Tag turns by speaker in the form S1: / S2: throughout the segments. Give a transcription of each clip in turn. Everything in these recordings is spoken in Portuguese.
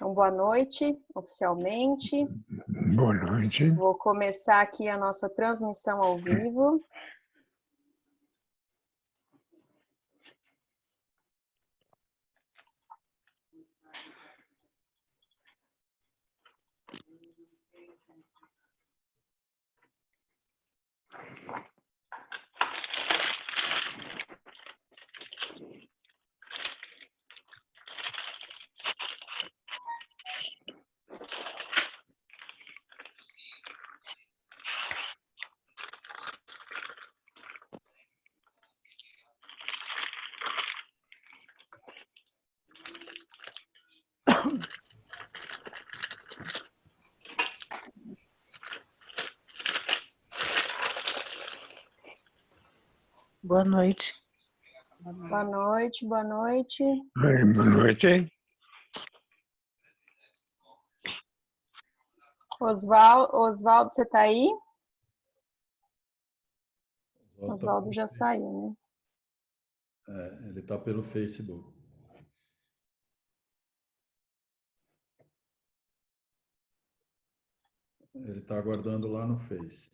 S1: Então, boa noite, oficialmente.
S2: Boa noite.
S1: Vou começar aqui a nossa transmissão ao vivo.
S3: Boa noite.
S1: Boa noite, boa noite.
S2: Boa noite.
S1: Oswaldo, você está aí? Oswaldo já saiu, né?
S4: Ele está pelo Facebook. Ele está aguardando lá no Face.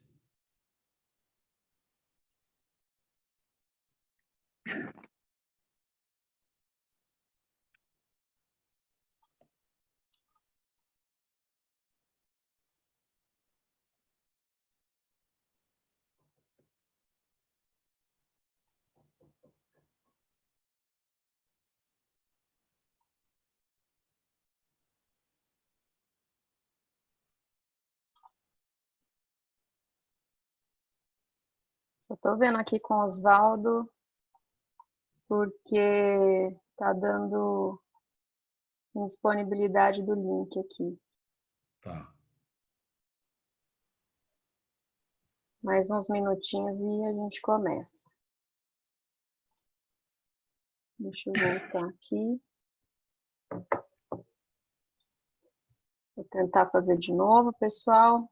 S1: Só estou vendo aqui com o Oswaldo, porque está dando indisponibilidade do link aqui.
S4: Tá.
S1: Mais uns minutinhos e a gente começa. Deixa eu voltar aqui. Vou tentar fazer de novo, pessoal.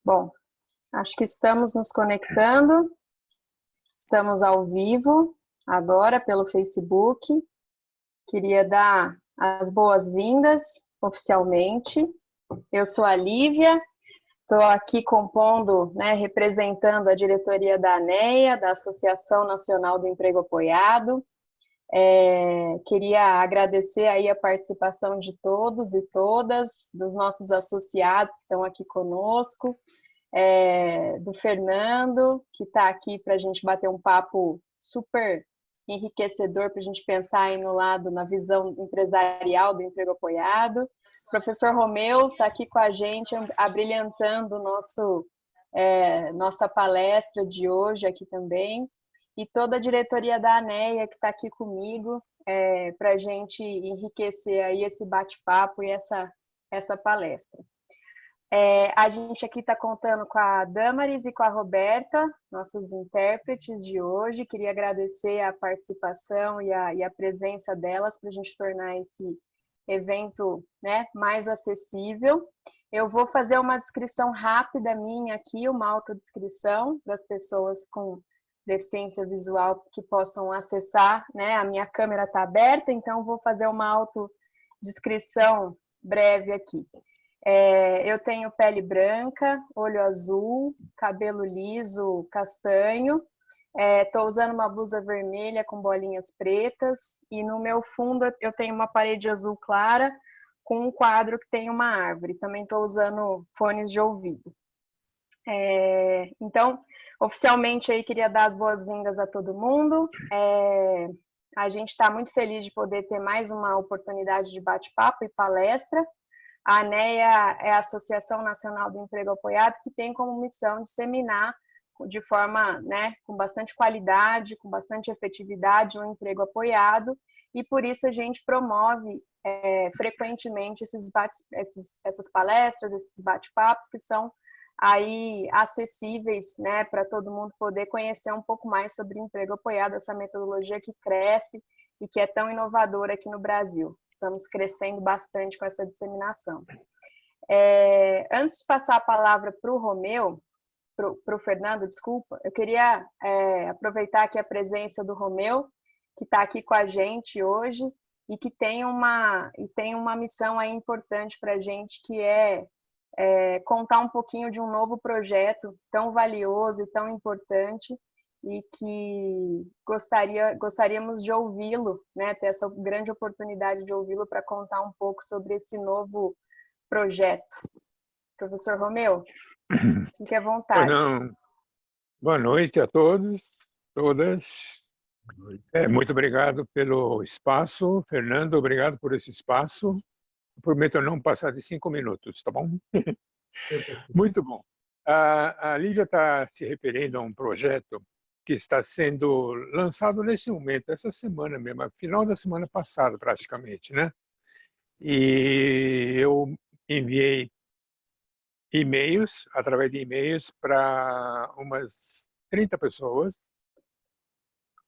S1: Bom, acho que estamos nos conectando. Estamos ao vivo agora pelo Facebook. Queria dar as boas-vindas oficialmente. Eu sou a Lívia, estou aqui compondo, né, representando a diretoria da ANEA, da Associação Nacional do Emprego Apoiado. Queria agradecer aí a participação de todos e todas, dos nossos associados que estão aqui conosco, do Fernando, que está aqui para a gente bater um papo super enriquecedor para a gente pensar aí no lado, na visão empresarial do emprego apoiado. O professor Romeu está aqui com a gente, abrilhantando nossa palestra de hoje aqui também, e toda a diretoria da ANEA que está aqui comigo para a gente enriquecer aí esse bate-papo e essa palestra. A gente aqui está contando com a Damaris e com a Roberta, nossos intérpretes de hoje. Queria agradecer a participação e a presença delas para a gente tornar esse evento, né, mais acessível. Eu vou fazer uma descrição rápida minha aqui, uma autodescrição para as pessoas com deficiência visual que possam acessar, né? A minha câmera está aberta, então vou fazer uma autodescrição breve aqui. Eu tenho pele branca, olho azul, cabelo liso, castanho. Estou usando uma blusa vermelha com bolinhas pretas e no meu fundo eu tenho uma parede azul clara com um quadro que tem uma árvore. Também estou usando fones de ouvido. Então, oficialmente aí queria dar as boas-vindas a todo mundo. A gente está muito feliz de poder ter mais uma oportunidade de bate-papo e palestra. A ANEA é a Associação Nacional do Emprego Apoiado, que tem como missão disseminar de forma, com bastante qualidade, com bastante efetividade, um emprego apoiado, e por isso a gente promove frequentemente essas palestras, esses bate-papos que são aí acessíveis, para todo mundo poder conhecer um pouco mais sobre emprego apoiado, essa metodologia que cresce e que é tão inovadora aqui no Brasil. Estamos crescendo bastante com essa disseminação. Antes de passar a palavra para o Romeu, para o Fernando, desculpa, eu queria aproveitar aqui a presença do Romeu, que está aqui com a gente hoje e que tem uma missão aí importante para a gente, que é contar um pouquinho de um novo projeto tão valioso e tão importante e que gostaríamos de ouvi-lo, ter essa grande oportunidade de ouvi-lo para contar um pouco sobre esse novo projeto. Professor Romeu, fique à vontade.
S2: Boa noite a todos, todas. Muito obrigado pelo espaço. Fernando, obrigado por esse espaço. Prometo não passar de 5 minutos, tá bom? Muito bom. A Lívia está se referindo a um projeto que está sendo lançado nesse momento, essa semana mesmo, final da semana passada, praticamente, né? E eu enviei e-mails, através de e-mails, para umas 30 pessoas,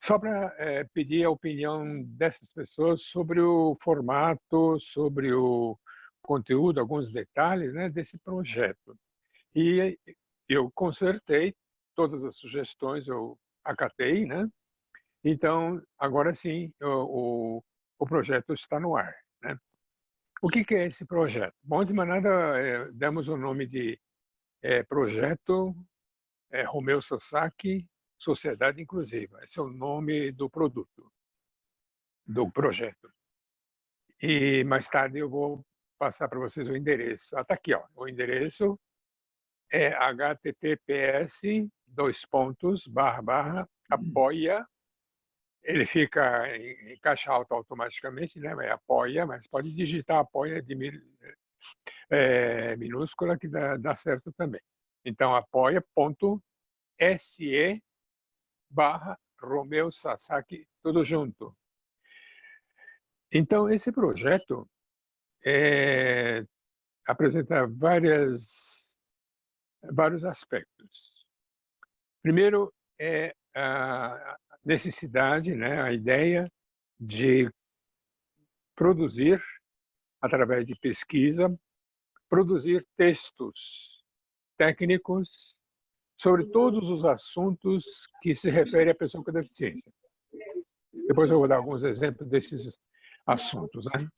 S2: só para pedir a opinião dessas pessoas sobre o formato, sobre o conteúdo, alguns detalhes, né, desse projeto. E eu consertei todas as sugestões, eu acatei, né? Então, agora sim, o projeto está no ar, né? O que é esse projeto? Bom, de maneira, demos o nome de Projeto Romeu Sasaki Sociedade Inclusiva. Esse é o nome do produto, do projeto. E mais tarde eu vou passar para vocês o endereço. Está aqui, ó. O endereço é https://apoia. Ele fica em caixa alta automaticamente, né? É apoia, mas pode digitar apoia de minúscula que dá certo também. Então, apoia.se/Romeu Sasaki, tudo junto. Então, esse projeto apresenta vários aspectos. Primeiro é a necessidade, né, a ideia de produzir, através de pesquisa, produzir textos técnicos sobre todos os assuntos que se referem à pessoa com deficiência. Depois eu vou dar alguns exemplos desses assuntos, né?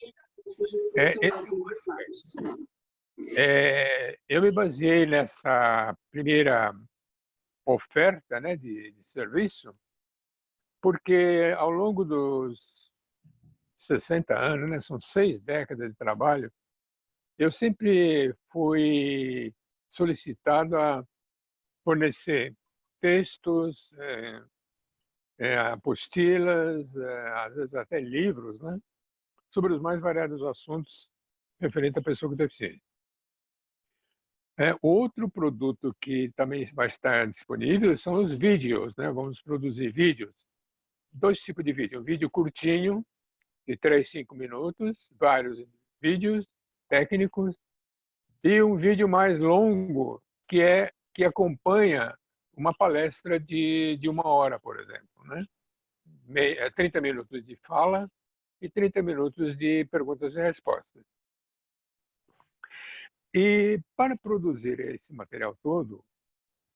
S2: Eu me baseei nessa primeira oferta, né, de serviço, porque ao longo dos 60 anos, né, são 6 décadas de trabalho, eu sempre fui solicitado a fornecer textos, apostilas, às vezes até livros, né, sobre os mais variados assuntos referentes à pessoa com deficiência. Outro produto que também vai estar disponível são os vídeos, né? Vamos produzir vídeos. 2 tipos de vídeo. Um vídeo curtinho, de 3, 5 minutos, vários vídeos técnicos, e um vídeo mais longo, que acompanha uma palestra de 1 hora, por exemplo, né? 30 minutos de fala e 30 minutos de perguntas e respostas. E para produzir esse material todo,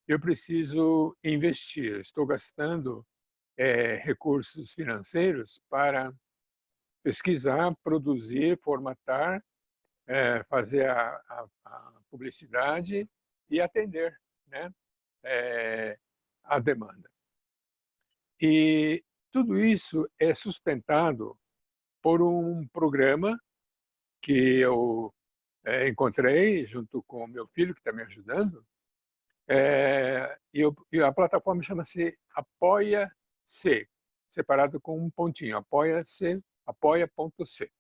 S2: eu preciso investir. Estou gastando recursos financeiros para pesquisar, produzir, formatar fazer a publicidade e atender, né, a demanda. E tudo isso é sustentado por um programa que eu encontrei junto com o meu filho, que está me ajudando, e a plataforma chama-se Apoia-se, separado com um pontinho, apoia-se, apoia.c.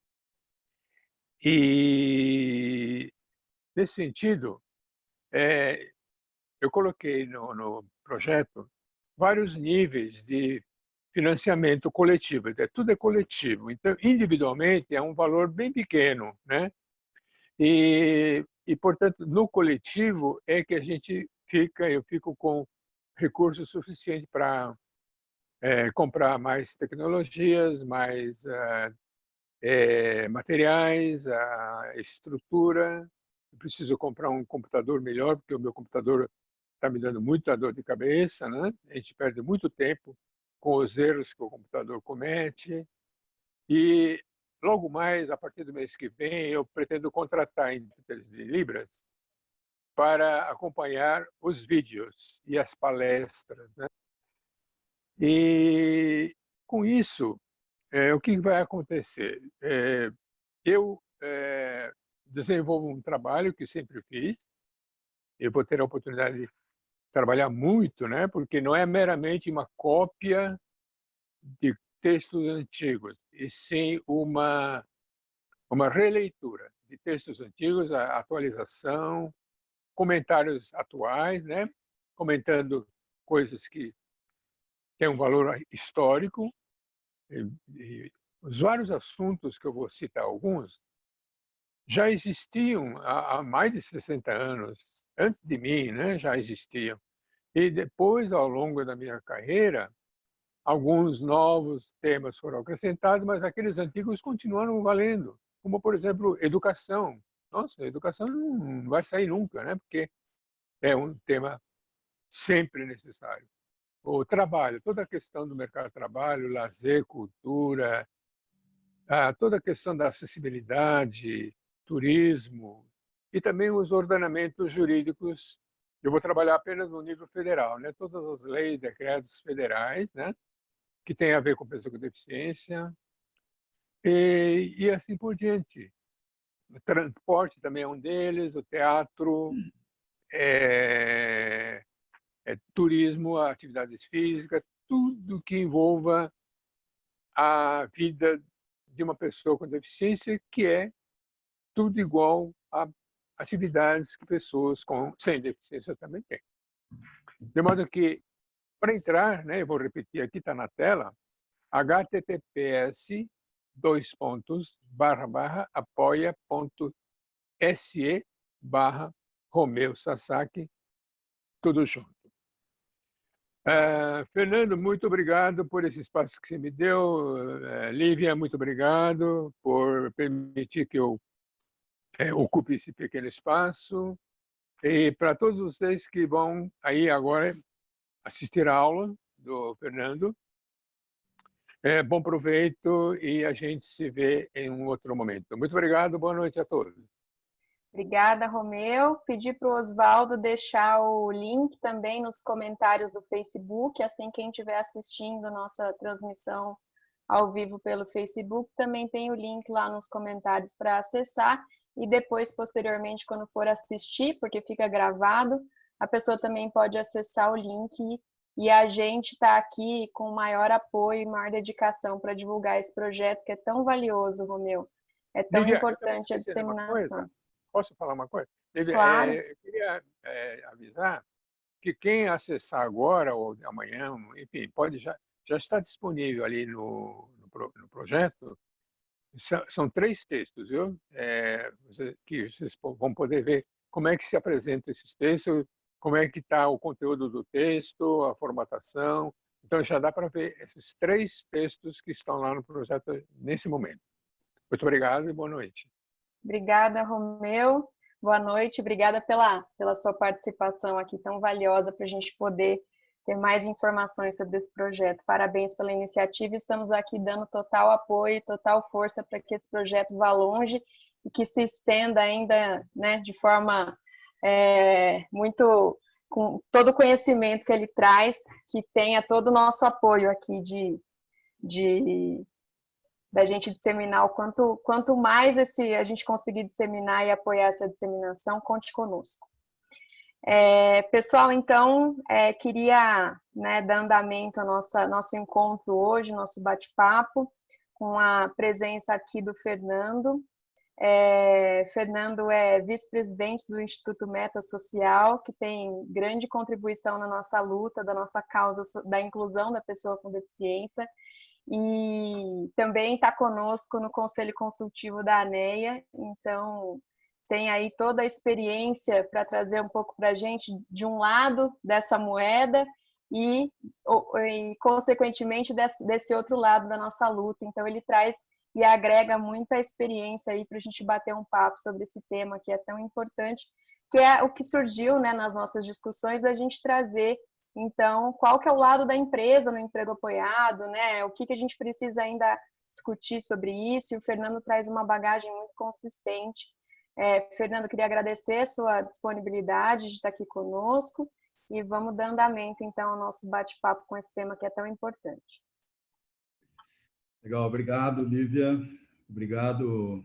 S2: E, nesse sentido, eu coloquei no projeto vários níveis de financiamento coletivo. Tudo é coletivo. Então, individualmente, é um valor bem pequeno, né? Portanto, no coletivo é que eu fico com recursos suficientes para comprar mais tecnologias, mais materiais, a estrutura. Eu preciso comprar um computador melhor, porque o meu computador está me dando muita dor de cabeça, né? A gente perde muito tempo com os erros que o computador comete. E logo mais, a partir do mês que vem, eu pretendo contratar intérpretes de Libras para acompanhar os vídeos e as palestras, né? E com isso, o que vai acontecer? Eu desenvolvo um trabalho que sempre fiz. Eu vou ter a oportunidade de trabalhar muito, né? Porque não é meramente uma cópia de textos antigos, e sim uma releitura de textos antigos, a atualização, comentários atuais, né? Comentando coisas que têm um valor histórico. E os vários assuntos que eu vou citar alguns já existiam há mais de 60 anos, antes de mim, né? Já existiam. E depois, ao longo da minha carreira, alguns novos temas foram acrescentados, mas aqueles antigos continuaram valendo, como, por exemplo, educação. Nossa, a educação não vai sair nunca, né? Porque é um tema sempre necessário. O trabalho, toda a questão do mercado de trabalho, lazer, cultura, toda a questão da acessibilidade, turismo e também os ordenamentos jurídicos. Eu vou trabalhar apenas no nível federal, né? Todas as leis, decretos federais, né? Que tem a ver com pessoa com deficiência e assim por diante. O transporte também é um deles, o teatro, turismo, atividades físicas, tudo que envolva a vida de uma pessoa com deficiência, que é tudo igual a atividades que pessoas sem deficiência também têm. De modo que, para entrar, né, eu vou repetir aqui, está na tela, https://apoia.se/Romeu Sasaki, tudo junto. Fernando, muito obrigado por esse espaço que você me deu. Lívia, muito obrigado por permitir que eu ocupe esse pequeno espaço. E para todos vocês que vão aí agora assistir a aula do Fernando, bom proveito e a gente se vê em um outro momento. Muito obrigado, boa noite a todos.
S1: Obrigada, Romeu. Pedi para o Oswaldo deixar o link também nos comentários do Facebook, assim quem estiver assistindo nossa transmissão ao vivo pelo Facebook, também tem o link lá nos comentários para acessar, e depois, posteriormente, quando for assistir, porque fica gravado, a pessoa também pode acessar o link e a gente está aqui com maior apoio e maior dedicação para divulgar esse projeto que é tão valioso, Romeu. É tão importante a disseminação.
S2: Posso falar uma coisa?
S1: Claro.
S2: Eu queria avisar que quem acessar agora ou amanhã, enfim, pode já está disponível ali no projeto. São 3 textos, viu? Que vocês vão poder ver como é que se apresentam esses textos, como é que está o conteúdo do texto, a formatação. Então, já dá para ver esses 3 textos que estão lá no projeto nesse momento. Muito obrigado e boa noite.
S1: Obrigada, Romeu. Boa noite. Obrigada pela sua participação aqui tão valiosa para a gente poder ter mais informações sobre esse projeto. Parabéns pela iniciativa. Estamos aqui dando total apoio, total força para que esse projeto vá longe e que se estenda ainda, né, de forma muito, com todo o conhecimento que ele traz, que tenha todo o nosso apoio aqui da gente disseminar quanto mais a gente conseguir disseminar e apoiar essa disseminação, conte conosco. Pessoal, então, queria, né, dar andamento ao nosso encontro hoje, nosso bate-papo, com a presença aqui do Fernando. Fernando é vice-presidente do Instituto Meta Social, que tem grande contribuição na nossa luta, da nossa causa da inclusão da pessoa com deficiência, e também está conosco no Conselho Consultivo da ANEA, então tem aí toda a experiência para trazer um pouco para a gente de um lado dessa moeda e consequentemente, desse outro lado da nossa luta. Então, ele traz e agrega muita experiência aí para a gente bater um papo sobre esse tema que é tão importante, que é o que surgiu, né, nas nossas discussões, da gente trazer, então, qual que é o lado da empresa no emprego apoiado, né, o que a gente precisa ainda discutir sobre isso, e o Fernando traz uma bagagem muito consistente. Fernando, queria agradecer a sua disponibilidade de estar aqui conosco, e vamos dar andamento, então, ao nosso bate-papo com esse tema que é tão importante.
S4: Legal, obrigado, Lívia. Obrigado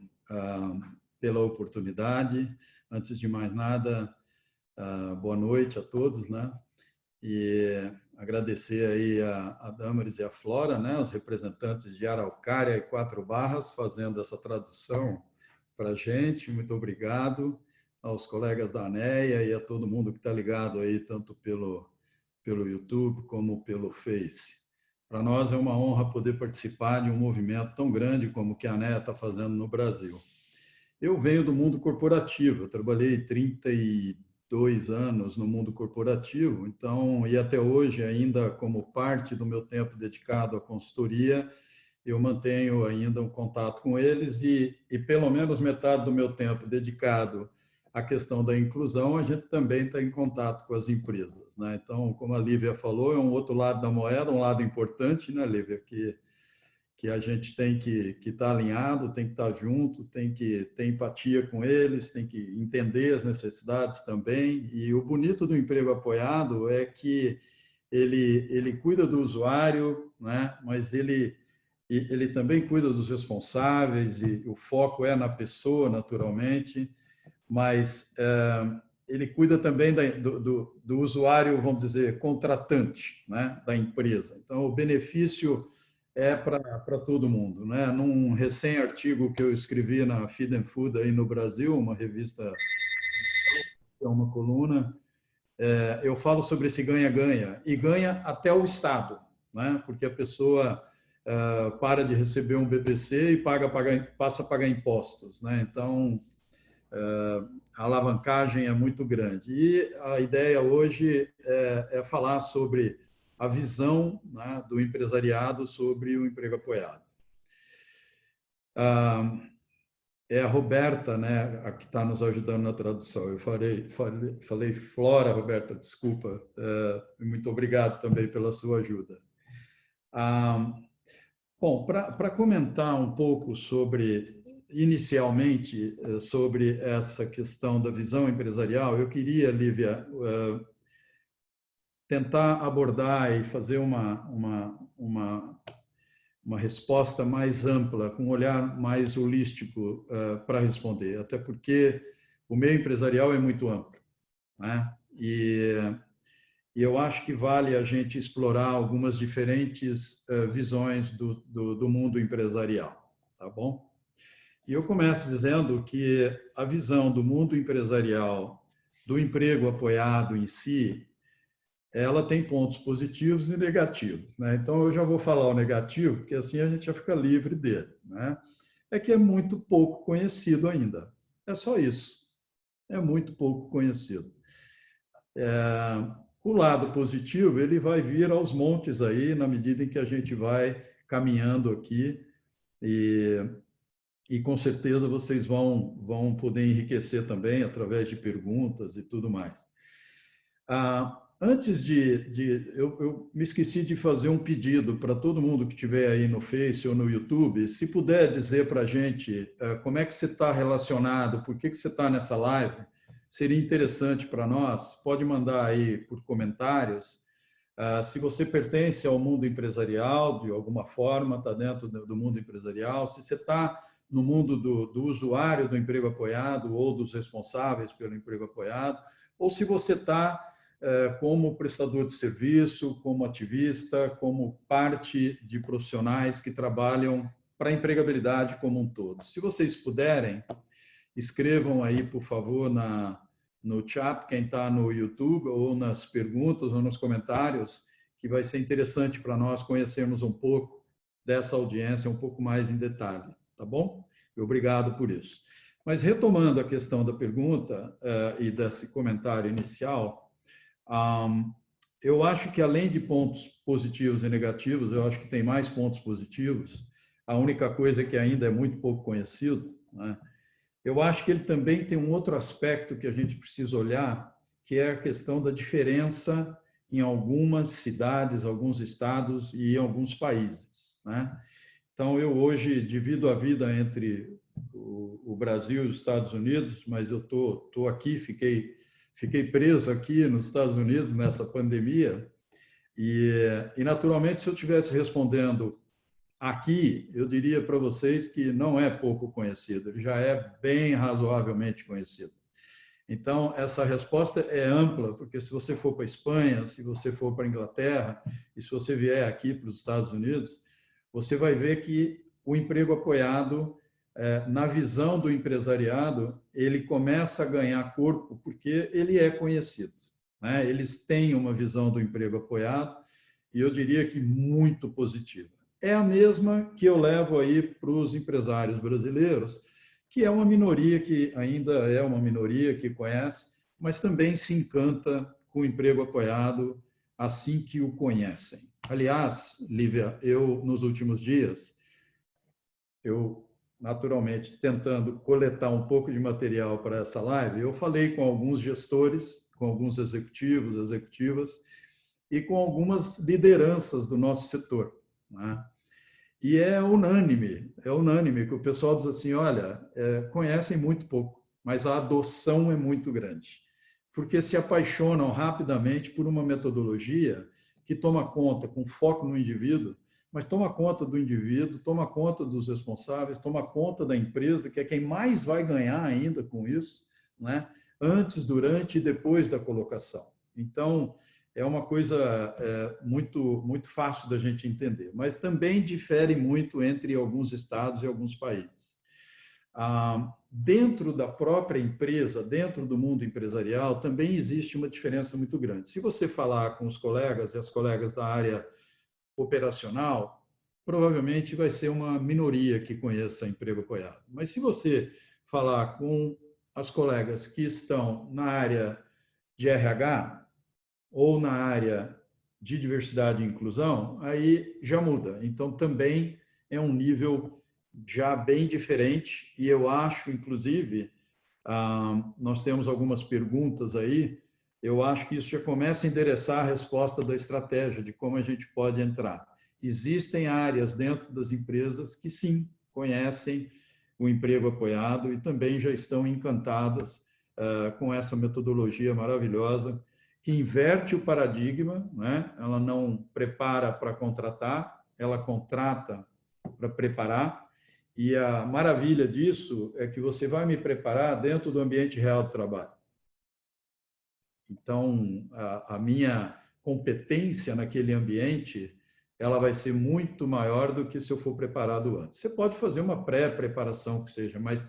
S4: pela oportunidade. Antes de mais nada, boa noite a todos, né? E agradecer aí a Damaris e a Flora, né? Os representantes de Araucária e Quatro Barras, fazendo essa tradução para a gente. Muito obrigado aos colegas da ANEA e a todo mundo que está ligado aí, tanto pelo YouTube como pelo Face. Para nós é uma honra poder participar de um movimento tão grande como o que a ANEA está fazendo no Brasil. Eu venho do mundo corporativo, eu trabalhei 32 anos no mundo corporativo, então, e até hoje, ainda como parte do meu tempo dedicado à consultoria, eu mantenho ainda um contato com eles e pelo menos metade do meu tempo dedicado à questão da inclusão, a gente também está em contato com as empresas, né? Então, como a Lívia falou, é um outro lado da moeda, um lado importante, né, Lívia, que a gente tem que estar alinhado, tem que estar junto, tem que ter empatia com eles, tem que entender as necessidades também. E o bonito do emprego apoiado é que ele cuida do usuário, né? Mas ele também cuida dos responsáveis, e o foco é na pessoa, naturalmente, mas ele cuida também do usuário, vamos dizer, contratante, né, da empresa. Então, o benefício é para todo mundo, né? Num recém-artigo que eu escrevi na Feed and Food aí no Brasil, uma revista, é uma coluna, eu falo sobre esse ganha-ganha, e ganha até o Estado, né? Porque a pessoa para de receber um BPC e passa a pagar impostos, né? Então, a alavancagem é muito grande. E a ideia hoje é falar sobre a visão, né, do empresariado sobre o emprego apoiado. É a Roberta, né, a que está nos ajudando na tradução. Eu falei Flora, Roberta, desculpa. Muito obrigado também pela sua ajuda. Bom, para comentar um pouco inicialmente, sobre essa questão da visão empresarial, eu queria, Lívia, tentar abordar e fazer uma resposta mais ampla, com um olhar mais holístico para responder, até porque o meio empresarial é muito amplo, né? E eu acho que vale a gente explorar algumas diferentes visões do mundo empresarial, tá bom? E eu começo dizendo que a visão do mundo empresarial, do emprego apoiado em si, ela tem pontos positivos e negativos, né? Então, eu já vou falar o negativo, porque assim a gente já fica livre dele, né? É que é muito pouco conhecido ainda. É só isso. É muito pouco conhecido. O lado positivo, ele vai vir aos montes aí, na medida em que a gente vai caminhando aqui, e com certeza vocês vão poder enriquecer também através de perguntas e tudo mais. Antes eu me esqueci de fazer um pedido para todo mundo que estiver aí no Face ou no YouTube, se puder dizer para a gente como é que você está relacionado, por que você está nessa live, seria interessante para nós. Pode mandar aí por comentários. Se você pertence ao mundo empresarial, de alguma forma, está dentro do mundo empresarial, se você está no mundo do usuário do emprego apoiado ou dos responsáveis pelo emprego apoiado, ou se você está como prestador de serviço, como ativista, como parte de profissionais que trabalham para a empregabilidade como um todo. Se vocês puderem, escrevam aí, por favor, no chat, quem está no YouTube, ou nas perguntas, ou nos comentários, que vai ser interessante para nós conhecermos um pouco dessa audiência, um pouco mais em detalhe, tá bom? Obrigado por isso. Mas retomando a questão da pergunta e desse comentário inicial, eu acho que além de pontos positivos e negativos, eu acho que tem mais pontos positivos. A única coisa é que ainda é muito pouco conhecido, né? Eu acho que ele também tem um outro aspecto que a gente precisa olhar, que é a questão da diferença em algumas cidades, alguns estados e em alguns países, né? Então, eu hoje divido a vida entre o Brasil e os Estados Unidos, mas eu tô aqui, fiquei preso aqui nos Estados Unidos nessa pandemia e naturalmente, se eu estivesse respondendo aqui, eu diria para vocês que não é pouco conhecido, ele já é bem razoavelmente conhecido. Então, essa resposta é ampla, porque se você for para a Espanha, se você for para a Inglaterra, e se você vier aqui para os Estados Unidos, você vai ver que o emprego apoiado, na visão do empresariado, ele começa a ganhar corpo porque ele é conhecido, né? Eles têm uma visão do emprego apoiado, e eu diria que muito positiva. É a mesma que eu levo aí para os empresários brasileiros, que é uma minoria que ainda é uma minoria que conhece, mas também se encanta com o emprego apoiado assim que o conhecem. Aliás, Lívia, eu nos últimos dias, eu naturalmente tentando coletar um pouco de material para essa live, eu falei com alguns gestores, com alguns executivos, executivas e com algumas lideranças do nosso setor, né? E é unânime que o pessoal diz assim, olha, conhecem muito pouco, mas a adoção é muito grande, porque se apaixonam rapidamente por uma metodologia que toma conta, com foco no indivíduo, mas toma conta do indivíduo, toma conta dos responsáveis, toma conta da empresa, que é quem mais vai ganhar ainda com isso, né? Antes, durante e depois da colocação. Então, é uma coisa muito fácil da gente entender, mas também difere muito entre alguns estados e alguns países. Dentro da própria empresa, dentro do mundo empresarial, também existe uma diferença muito grande. Se você falar com os colegas e as colegas da área operacional, provavelmente vai ser uma minoria que conheça emprego apoiado. Mas se você falar com as colegas que estão na área de RH, ou na área de diversidade e inclusão, aí já muda. Então, também é um nível já bem diferente, e eu acho, inclusive, nós temos algumas perguntas aí, eu acho que isso já começa a endereçar a resposta da estratégia, de como a gente pode entrar. Existem áreas dentro das empresas que, sim, conhecem o emprego apoiado e também já estão encantadas com essa metodologia maravilhosa, que inverte o paradigma, né? Ela não prepara para contratar, ela contrata para preparar. E a maravilha disso é que você vai me preparar dentro do ambiente real do trabalho. Então, a minha competência naquele ambiente, ela vai ser muito maior do que se eu for preparado antes. Você pode fazer uma pré-preparação que seja, mas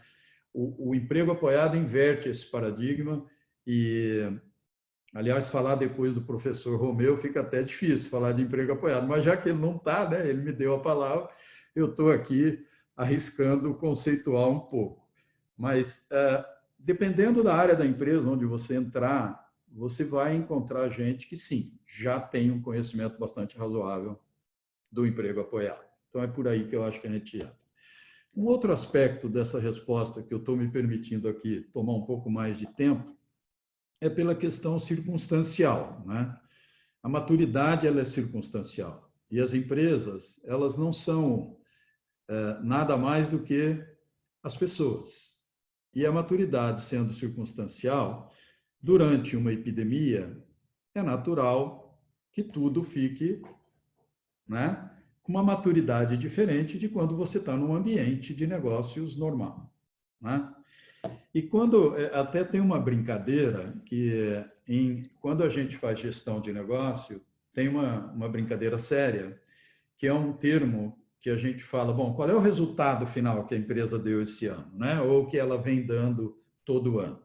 S4: o emprego apoiado inverte esse paradigma e, aliás, falar depois do professor Romeu fica até difícil falar de emprego apoiado, mas já que ele não está, né, ele me deu a palavra, eu estou aqui arriscando conceituar um pouco. Mas, dependendo da área da empresa onde você entrar, você vai encontrar gente que, sim, já tem um conhecimento bastante razoável do emprego apoiado. Então, é por aí que eu acho que a gente entra. Um outro aspecto dessa resposta que eu estou me permitindo aqui tomar um pouco mais de tempo é pela questão circunstancial, né? A maturidade, ela é circunstancial. E as empresas, elas não são nada mais do que as pessoas. E a maturidade sendo circunstancial, durante uma epidemia, é natural que tudo fique, né, com uma maturidade diferente de quando você está num ambiente de negócios normal, né? E quando até tem uma brincadeira que quando a gente faz gestão de negócio, tem uma brincadeira séria, que é um termo que a gente fala, bom, qual é o resultado final que a empresa deu esse ano, né? Ou que ela vem dando todo ano.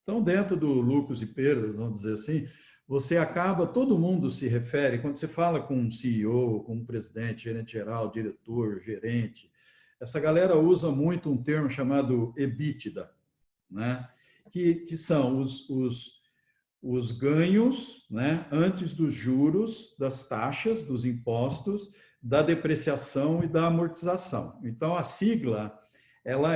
S4: Então, dentro do lucros e perdas, vamos dizer assim, você acaba, todo mundo se refere, quando você fala com um CEO, com um presidente, gerente geral, diretor, gerente, essa galera usa muito um termo chamado EBITDA, né? Que são os ganhos, né, antes dos juros, das taxas, dos impostos, da depreciação e da amortização. Então, a sigla, ela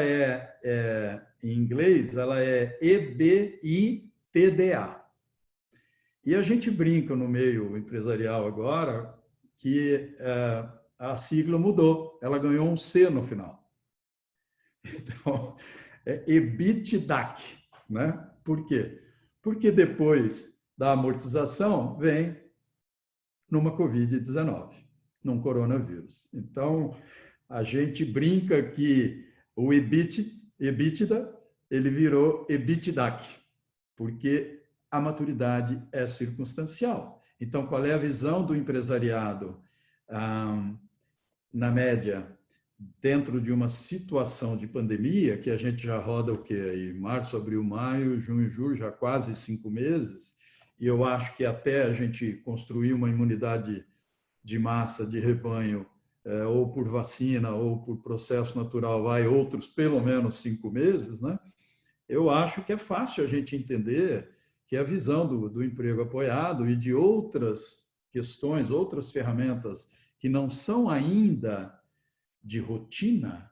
S4: em inglês, ela é EBITDA. E a gente brinca no meio empresarial agora que a sigla mudou, ela ganhou um C no final. Então, é EBITDAC, né? Por quê? Porque depois da amortização vem numa Covid-19, num coronavírus. Então, a gente brinca que o EBITDA, ele virou EBITDAC, porque a maturidade é circunstancial. Então, qual é a visão do empresariado, na média, dentro de uma situação de pandemia, que a gente já roda o quê? Aí, março, abril, maio, junho, julho, já quase 5 meses, e eu acho que até a gente construir uma imunidade de massa, de rebanho, ou por vacina, ou por processo natural, vai outros pelo menos 5 meses, né? Eu acho que é fácil a gente entender que a visão do emprego apoiado e de outras questões, outras ferramentas que não são ainda de rotina,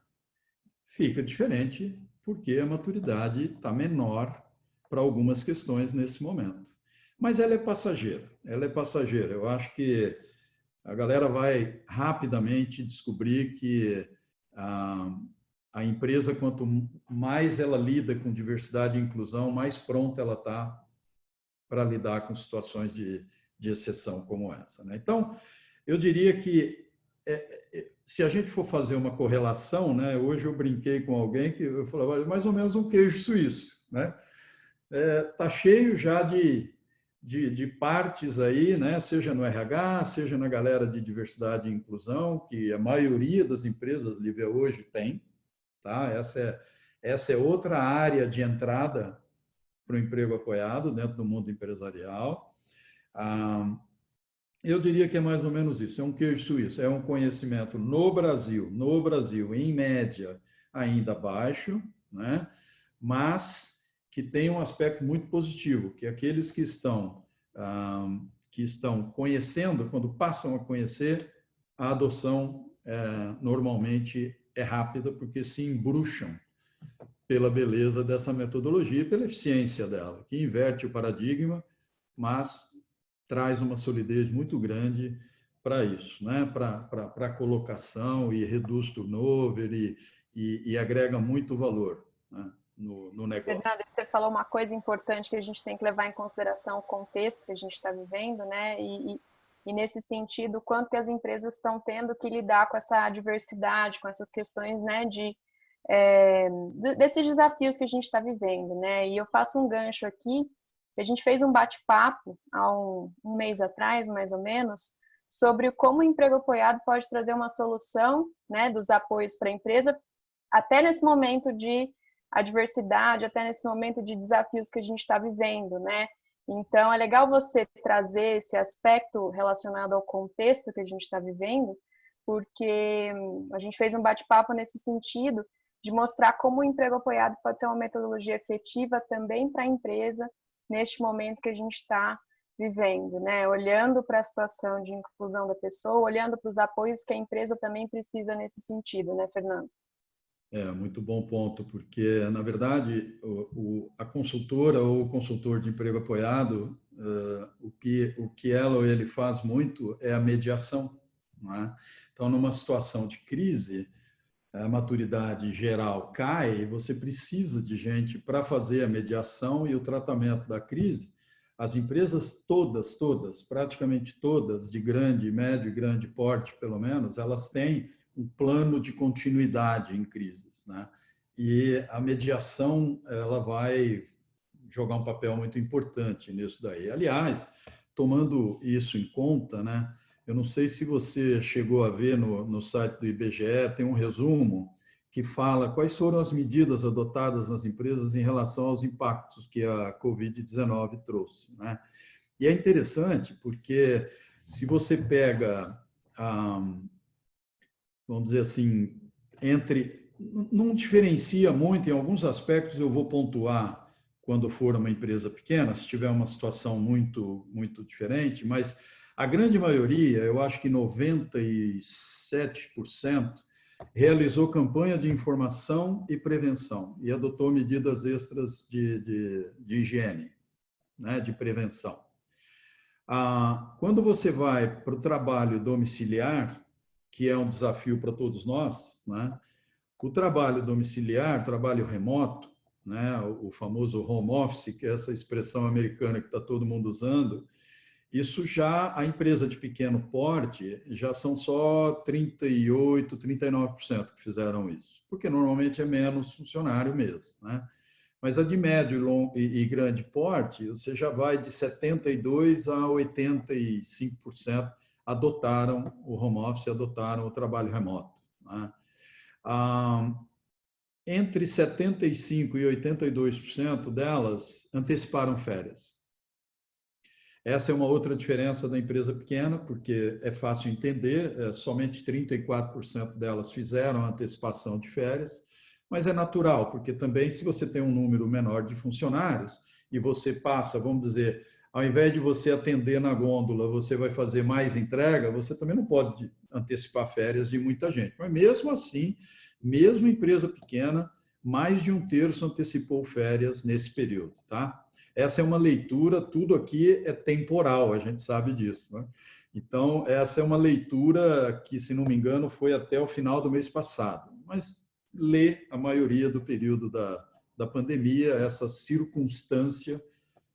S4: fica diferente, porque a maturidade está menor para algumas questões nesse momento. Mas ela é passageira, ela é passageira. Eu acho que a galera vai rapidamente descobrir que a empresa, quanto mais ela lida com diversidade e inclusão, mais pronta ela está para lidar com situações de exceção como essa, né? Então, eu diria que se a gente for fazer uma correlação, né? Hoje eu brinquei com alguém que eu falava, mais ou menos um queijo suíço, né? Tá cheio já de partes aí, né? Seja no RH, seja na galera de diversidade e inclusão, que a maioria das empresas Lívia hoje tem, tá? Essa é outra área de entrada para o emprego apoiado dentro do mundo empresarial. Eu diria que é mais ou menos isso, é um queijo suíço, é um conhecimento no Brasil, em média, ainda baixo, né? Mas que tem um aspecto muito positivo, que aqueles que estão conhecendo, quando passam a conhecer, a adoção normalmente é rápida, porque se embruxam pela beleza dessa metodologia e pela eficiência dela, que inverte o paradigma, mas traz uma solidez muito grande para isso, né? Para a colocação e reduz turnover e agrega muito valor, né? no negócio.
S1: Fernanda, você falou uma coisa importante que a gente tem que levar em consideração o contexto que a gente está vivendo, né? E nesse sentido, quanto que as empresas estão tendo que lidar com essa diversidade, com essas questões, né, desses desafios que a gente está vivendo, né? E eu faço um gancho aqui. A gente fez um bate-papo há um mês atrás, mais ou menos, sobre como o emprego apoiado pode trazer uma solução, né, dos apoios para a empresa, até nesse momento de adversidade, até nesse momento de desafios que a gente está vivendo, né? Então, é legal você trazer esse aspecto relacionado ao contexto que a gente está vivendo, porque a gente fez um bate-papo nesse sentido de mostrar como o emprego apoiado pode ser uma metodologia efetiva também para a empresa neste momento que a gente está vivendo, né? Olhando para a situação de inclusão da pessoa, olhando para os apoios que a empresa também precisa nesse sentido, né, Fernando?
S4: Muito bom ponto, porque, na verdade, a consultora ou o consultor de emprego apoiado, o que ela ou ele faz muito é a mediação, não é? Então, numa situação de crise, a maturidade geral cai e você precisa de gente para fazer a mediação e o tratamento da crise. As empresas todas, praticamente todas, de grande, médio e grande porte, pelo menos, elas têm um plano de continuidade em crises, né? E a mediação, ela vai jogar um papel muito importante nisso daí. Aliás, tomando isso em conta, né? Eu não sei se você chegou a ver no site do IBGE, tem um resumo que fala quais foram as medidas adotadas nas empresas em relação aos impactos que a Covid-19 trouxe, né? E é interessante porque se você pega, vamos dizer assim, não diferencia muito, em alguns aspectos eu vou pontuar quando for uma empresa pequena, se tiver uma situação muito diferente, mas a grande maioria, eu acho que 97%, realizou campanha de informação e prevenção e adotou medidas extras de higiene, né, de prevenção. Quando você vai para o trabalho domiciliar, que é um desafio para todos nós, né, o trabalho domiciliar, trabalho remoto, né, o famoso home office, que é essa expressão americana que está todo mundo usando, isso já, a empresa de pequeno porte, já são só 38%, 39% que fizeram isso, porque normalmente é menos funcionário mesmo, né? Mas a de médio e grande porte, você já vai de 72% a 85% adotaram o home office, adotaram o trabalho remoto, né? Entre 75% e 82% delas anteciparam férias. Essa é uma outra diferença da empresa pequena, porque é fácil entender, somente 34% delas fizeram a antecipação de férias, mas é natural, porque também se você tem um número menor de funcionários e você passa, vamos dizer, ao invés de você atender na gôndola, você vai fazer mais entrega, você também não pode antecipar férias de muita gente. Mas mesmo assim, mesmo empresa pequena, mais de 1/3 antecipou férias nesse período, tá? Essa é uma leitura, tudo aqui é temporal, a gente sabe disso, né? Então, essa é uma leitura que, se não me engano, foi até o final do mês passado, mas lê a maioria do período da pandemia, essa circunstância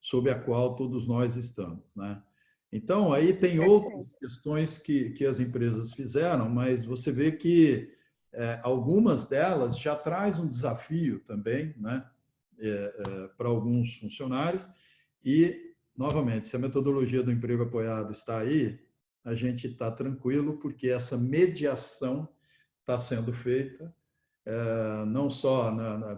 S4: sob a qual todos nós estamos, né? Então, aí tem outras questões que as empresas fizeram, mas você vê que algumas delas já traz um desafio também, né? Para alguns funcionários e, novamente, se a metodologia do emprego apoiado está aí, a gente está tranquilo porque essa mediação está sendo feita não só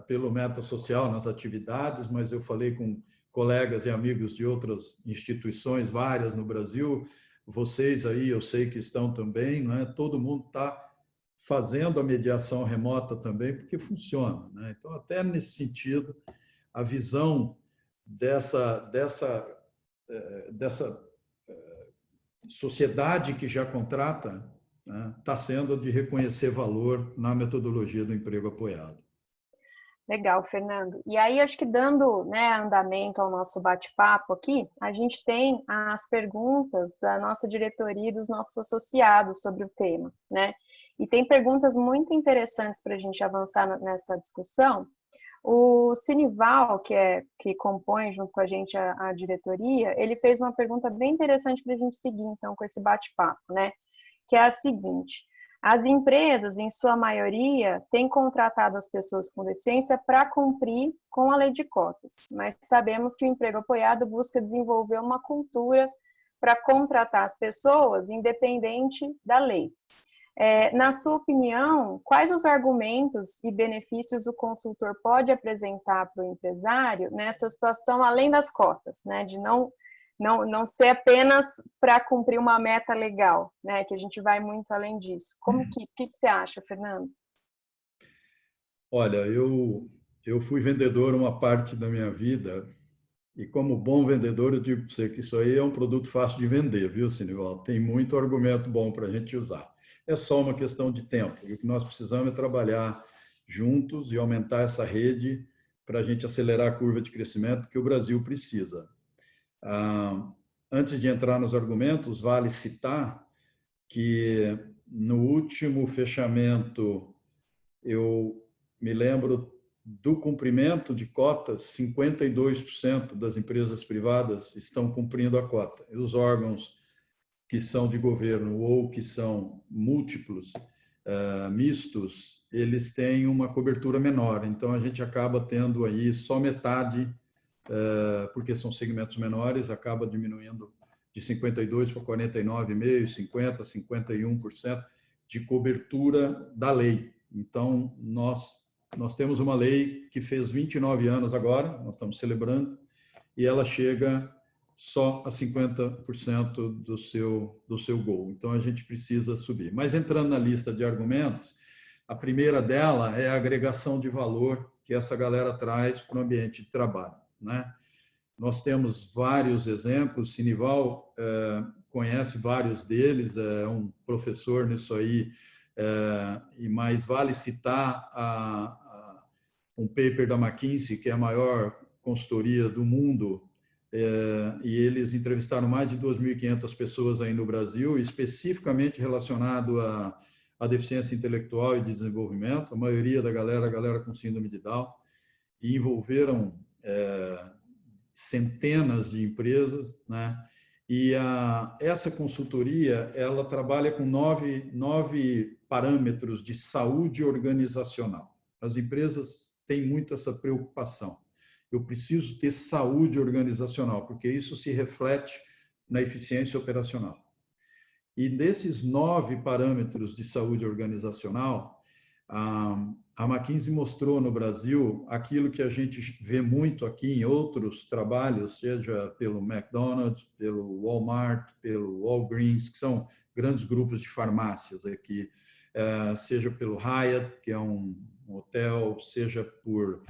S4: pelo Meta Social, nas atividades, mas eu falei com colegas e amigos de outras instituições, várias no Brasil, vocês aí eu sei que estão também, não é? Todo mundo está fazendo a mediação remota também, porque funciona, né? Então, até nesse sentido, a visão dessa sociedade que já contrata, né, está sendo de reconhecer valor na metodologia do emprego apoiado.
S1: Legal, Fernando. E aí, acho que dando, né, andamento ao nosso bate-papo aqui, a gente tem as perguntas da nossa diretoria e dos nossos associados sobre o tema, né? E tem perguntas muito interessantes para a gente avançar nessa discussão. O Sinival, que compõe junto com a gente a diretoria, ele fez uma pergunta bem interessante para a gente seguir, então, com esse bate-papo, né? Que é a seguinte: as empresas, em sua maioria, têm contratado as pessoas com deficiência para cumprir com a lei de cotas, mas sabemos que o emprego apoiado busca desenvolver uma cultura para contratar as pessoas independente da lei. Na sua opinião, quais os argumentos e benefícios o consultor pode apresentar para o empresário nessa situação, além das cotas, né, de não ser apenas para cumprir uma meta legal, né, que a gente vai muito além disso. O que você acha, Fernando?
S4: Olha, eu fui vendedor uma parte da minha vida e, como bom vendedor, eu digo para você que isso aí é um produto fácil de vender, viu, Sinival? Tem muito argumento bom para a gente usar. É só uma questão de tempo. E o que nós precisamos é trabalhar juntos e aumentar essa rede para a gente acelerar a curva de crescimento que o Brasil precisa. Antes de entrar nos argumentos, vale citar que no último fechamento, eu me lembro do cumprimento de cotas, 52% das empresas privadas estão cumprindo a cota. E os órgãos que são de governo ou que são múltiplos, mistos, eles têm uma cobertura menor. Então, a gente acaba tendo aí só metade, porque são segmentos menores, acaba diminuindo de 52% para 49,5%, 50%, 51% de cobertura da lei. Então, nós temos uma lei que fez 29 anos agora, nós estamos celebrando, e ela chega só a 50% do seu gol. Então, a gente precisa subir. Mas, entrando na lista de argumentos, a primeira dela é a agregação de valor que essa galera traz para o ambiente de trabalho, né? Nós temos vários exemplos, o Sinival conhece vários deles, é um professor nisso aí, e mais vale citar um paper da McKinsey, que é a maior consultoria do mundo, e eles entrevistaram mais de 2.500 pessoas aí no Brasil, especificamente relacionado à deficiência intelectual e de desenvolvimento, a maioria da galera com síndrome de Down, e envolveram centenas de empresas, né? E essa consultoria, ela trabalha com nove parâmetros de saúde organizacional. As empresas têm muito essa preocupação. Eu preciso ter saúde organizacional, porque isso se reflete na eficiência operacional. E desses 9 parâmetros de saúde organizacional, a McKinsey mostrou no Brasil aquilo que a gente vê muito aqui em outros trabalhos, seja pelo McDonald's, pelo Walmart, pelo Walgreens, que são grandes grupos de farmácias aqui, seja pelo Hyatt, que é um hotel, seja por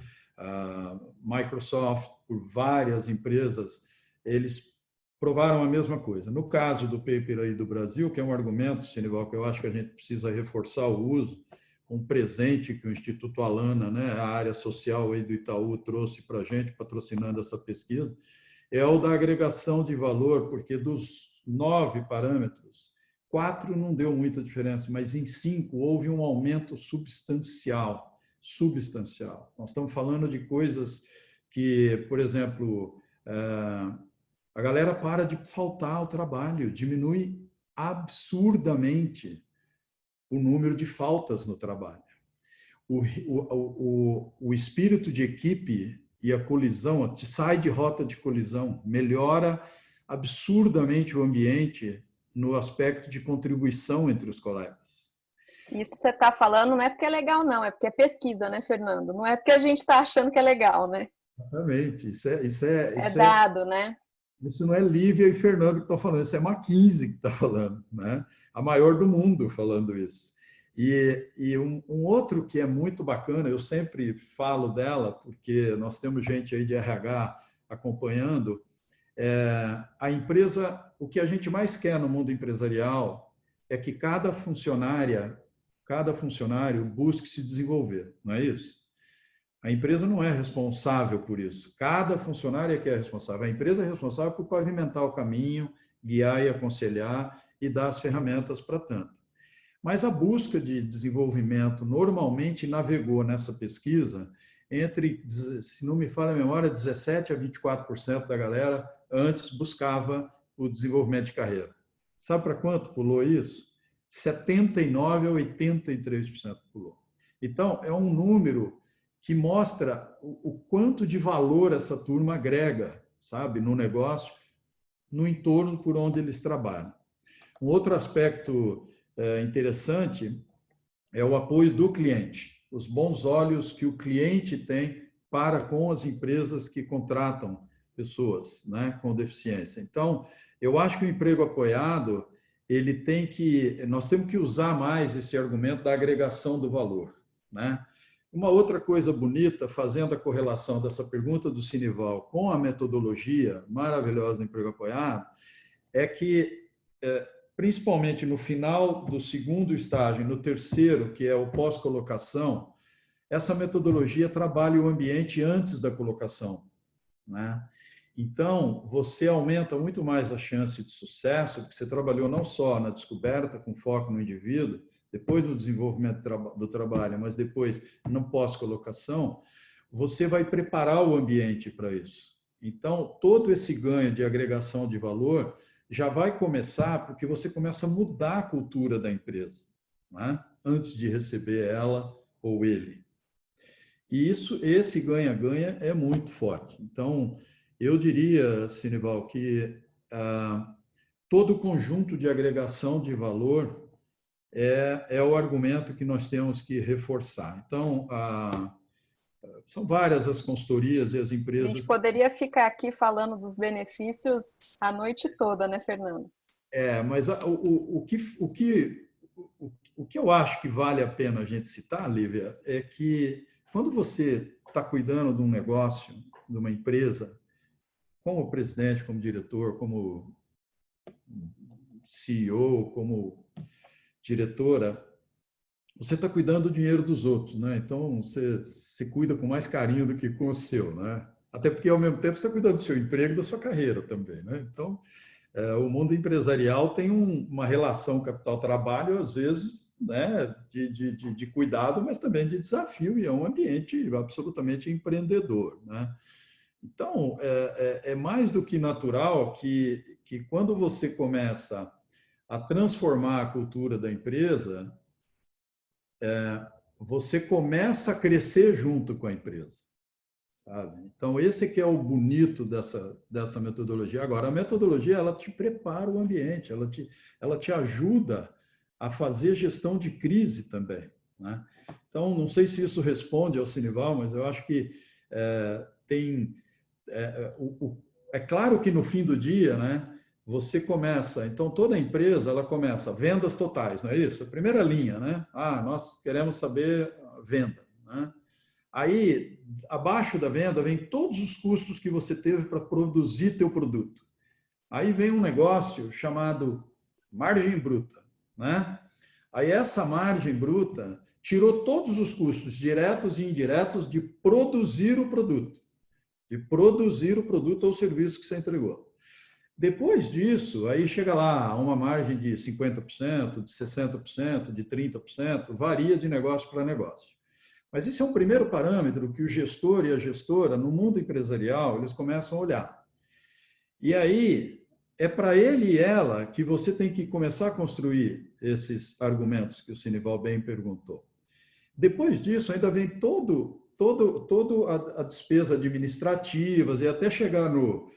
S4: Microsoft, por várias empresas, eles provaram a mesma coisa. No caso do paper aí do Brasil, que é um argumento, Sinival, que eu acho que a gente precisa reforçar o uso, um presente que o Instituto Alana, né, a área social aí do Itaú, trouxe para a gente, patrocinando essa pesquisa, é o da agregação de valor, porque dos 9 parâmetros, 4 não deu muita diferença, mas em 5 houve um aumento substancial. Nós estamos falando de coisas que, por exemplo, a galera para de faltar ao trabalho, diminui absurdamente o número de faltas no trabalho. O espírito de equipe e a colisão, sai de rota de colisão, melhora absurdamente o ambiente no aspecto de contribuição entre os colegas.
S1: Isso você está falando não é porque é legal, não, é porque é pesquisa, né, Fernando? Não é porque a gente está achando que é legal, né?
S4: Exatamente. Isso é
S1: dado, né?
S4: Isso não é Lívia e Fernando que estão falando, isso é McKinsey que está falando, né? A maior do mundo falando isso. E um outro que é muito bacana, eu sempre falo dela, porque nós temos gente aí de RH acompanhando, a empresa, o que a gente mais quer no mundo empresarial é que cada funcionário busque se desenvolver, não é isso? A empresa não é responsável por isso. Cada funcionário é que é responsável. A empresa é responsável por pavimentar o caminho, guiar e aconselhar e dar as ferramentas para tanto. Mas a busca de desenvolvimento normalmente navegou nessa pesquisa entre, se não me falha a memória, 17% a 24% da galera antes buscava o desenvolvimento de carreira. Sabe para quanto pulou isso? 79% a 83% pulou. Então, é um número que mostra o quanto de valor essa turma agrega, sabe, no negócio, no entorno por onde eles trabalham. Um outro aspecto interessante é o apoio do cliente, os bons olhos que o cliente tem para com as empresas que contratam pessoas, né, com deficiência. Então, eu acho que o emprego apoiado, nós temos que usar mais esse argumento da agregação do valor, né? Uma outra coisa bonita, fazendo a correlação dessa pergunta do Sinival com a metodologia maravilhosa do emprego apoiado, é que, principalmente no final do segundo estágio, no terceiro, que é o pós-colocação, essa metodologia trabalha o ambiente antes da colocação, né? Então, você aumenta muito mais a chance de sucesso, porque você trabalhou não só na descoberta, com foco no indivíduo, depois no desenvolvimento do trabalho, mas depois no pós-colocação, você vai preparar o ambiente para isso. Então, todo esse ganho de agregação de valor já vai começar porque você começa a mudar a cultura da empresa, né? Antes de receber ela ou ele. E esse ganha-ganha é muito forte. Então, eu diria, Sinival, que todo o conjunto de agregação de valor é o argumento que nós temos que reforçar. Então, são várias as consultorias e as
S1: A
S4: empresas.
S1: gente poderia ficar aqui falando dos benefícios a noite toda, né, Fernando?
S4: Mas o que eu acho que vale a pena a gente citar, Lívia, é que quando você está cuidando de um negócio, de uma empresa, como presidente, como diretor, como CEO, como diretora, você está cuidando do dinheiro dos outros, né? Então, você cuida com mais carinho do que com o seu, né? Até porque, ao mesmo tempo, você está cuidando do seu emprego e da sua carreira também, né? Então, o mundo empresarial tem uma relação capital-trabalho, às vezes, né, de cuidado, mas também de desafio, e é um ambiente absolutamente empreendedor, né? Então, é mais do que natural que quando você começa a transformar a cultura da empresa, você começa a crescer junto com a empresa, sabe? Então, esse que é o bonito dessa metodologia. Agora, a metodologia, ela te prepara o ambiente, ela te ajuda a fazer gestão de crise também, né? Então, não sei se isso responde ao Sinival, mas eu acho que tem... É claro que no fim do dia, né, você começa, então toda empresa, ela começa vendas totais, não é isso? A primeira linha, né? Nós queremos saber a venda, né? Aí, abaixo da venda, vem todos os custos que você teve para produzir teu produto. Aí vem um negócio chamado margem bruta, né? Aí essa margem bruta tirou todos os custos diretos e indiretos de produzir o produto ou serviço que você entregou. Depois disso, aí chega lá uma margem de 50%, de 60%, de 30%, varia de negócio para negócio. Mas esse é um primeiro parâmetro que o gestor e a gestora, no mundo empresarial, eles começam a olhar. E aí, é para ele e ela que você tem que começar a construir esses argumentos que o Sinival bem perguntou. Depois disso, ainda vem toda a despesa administrativas e até chegar no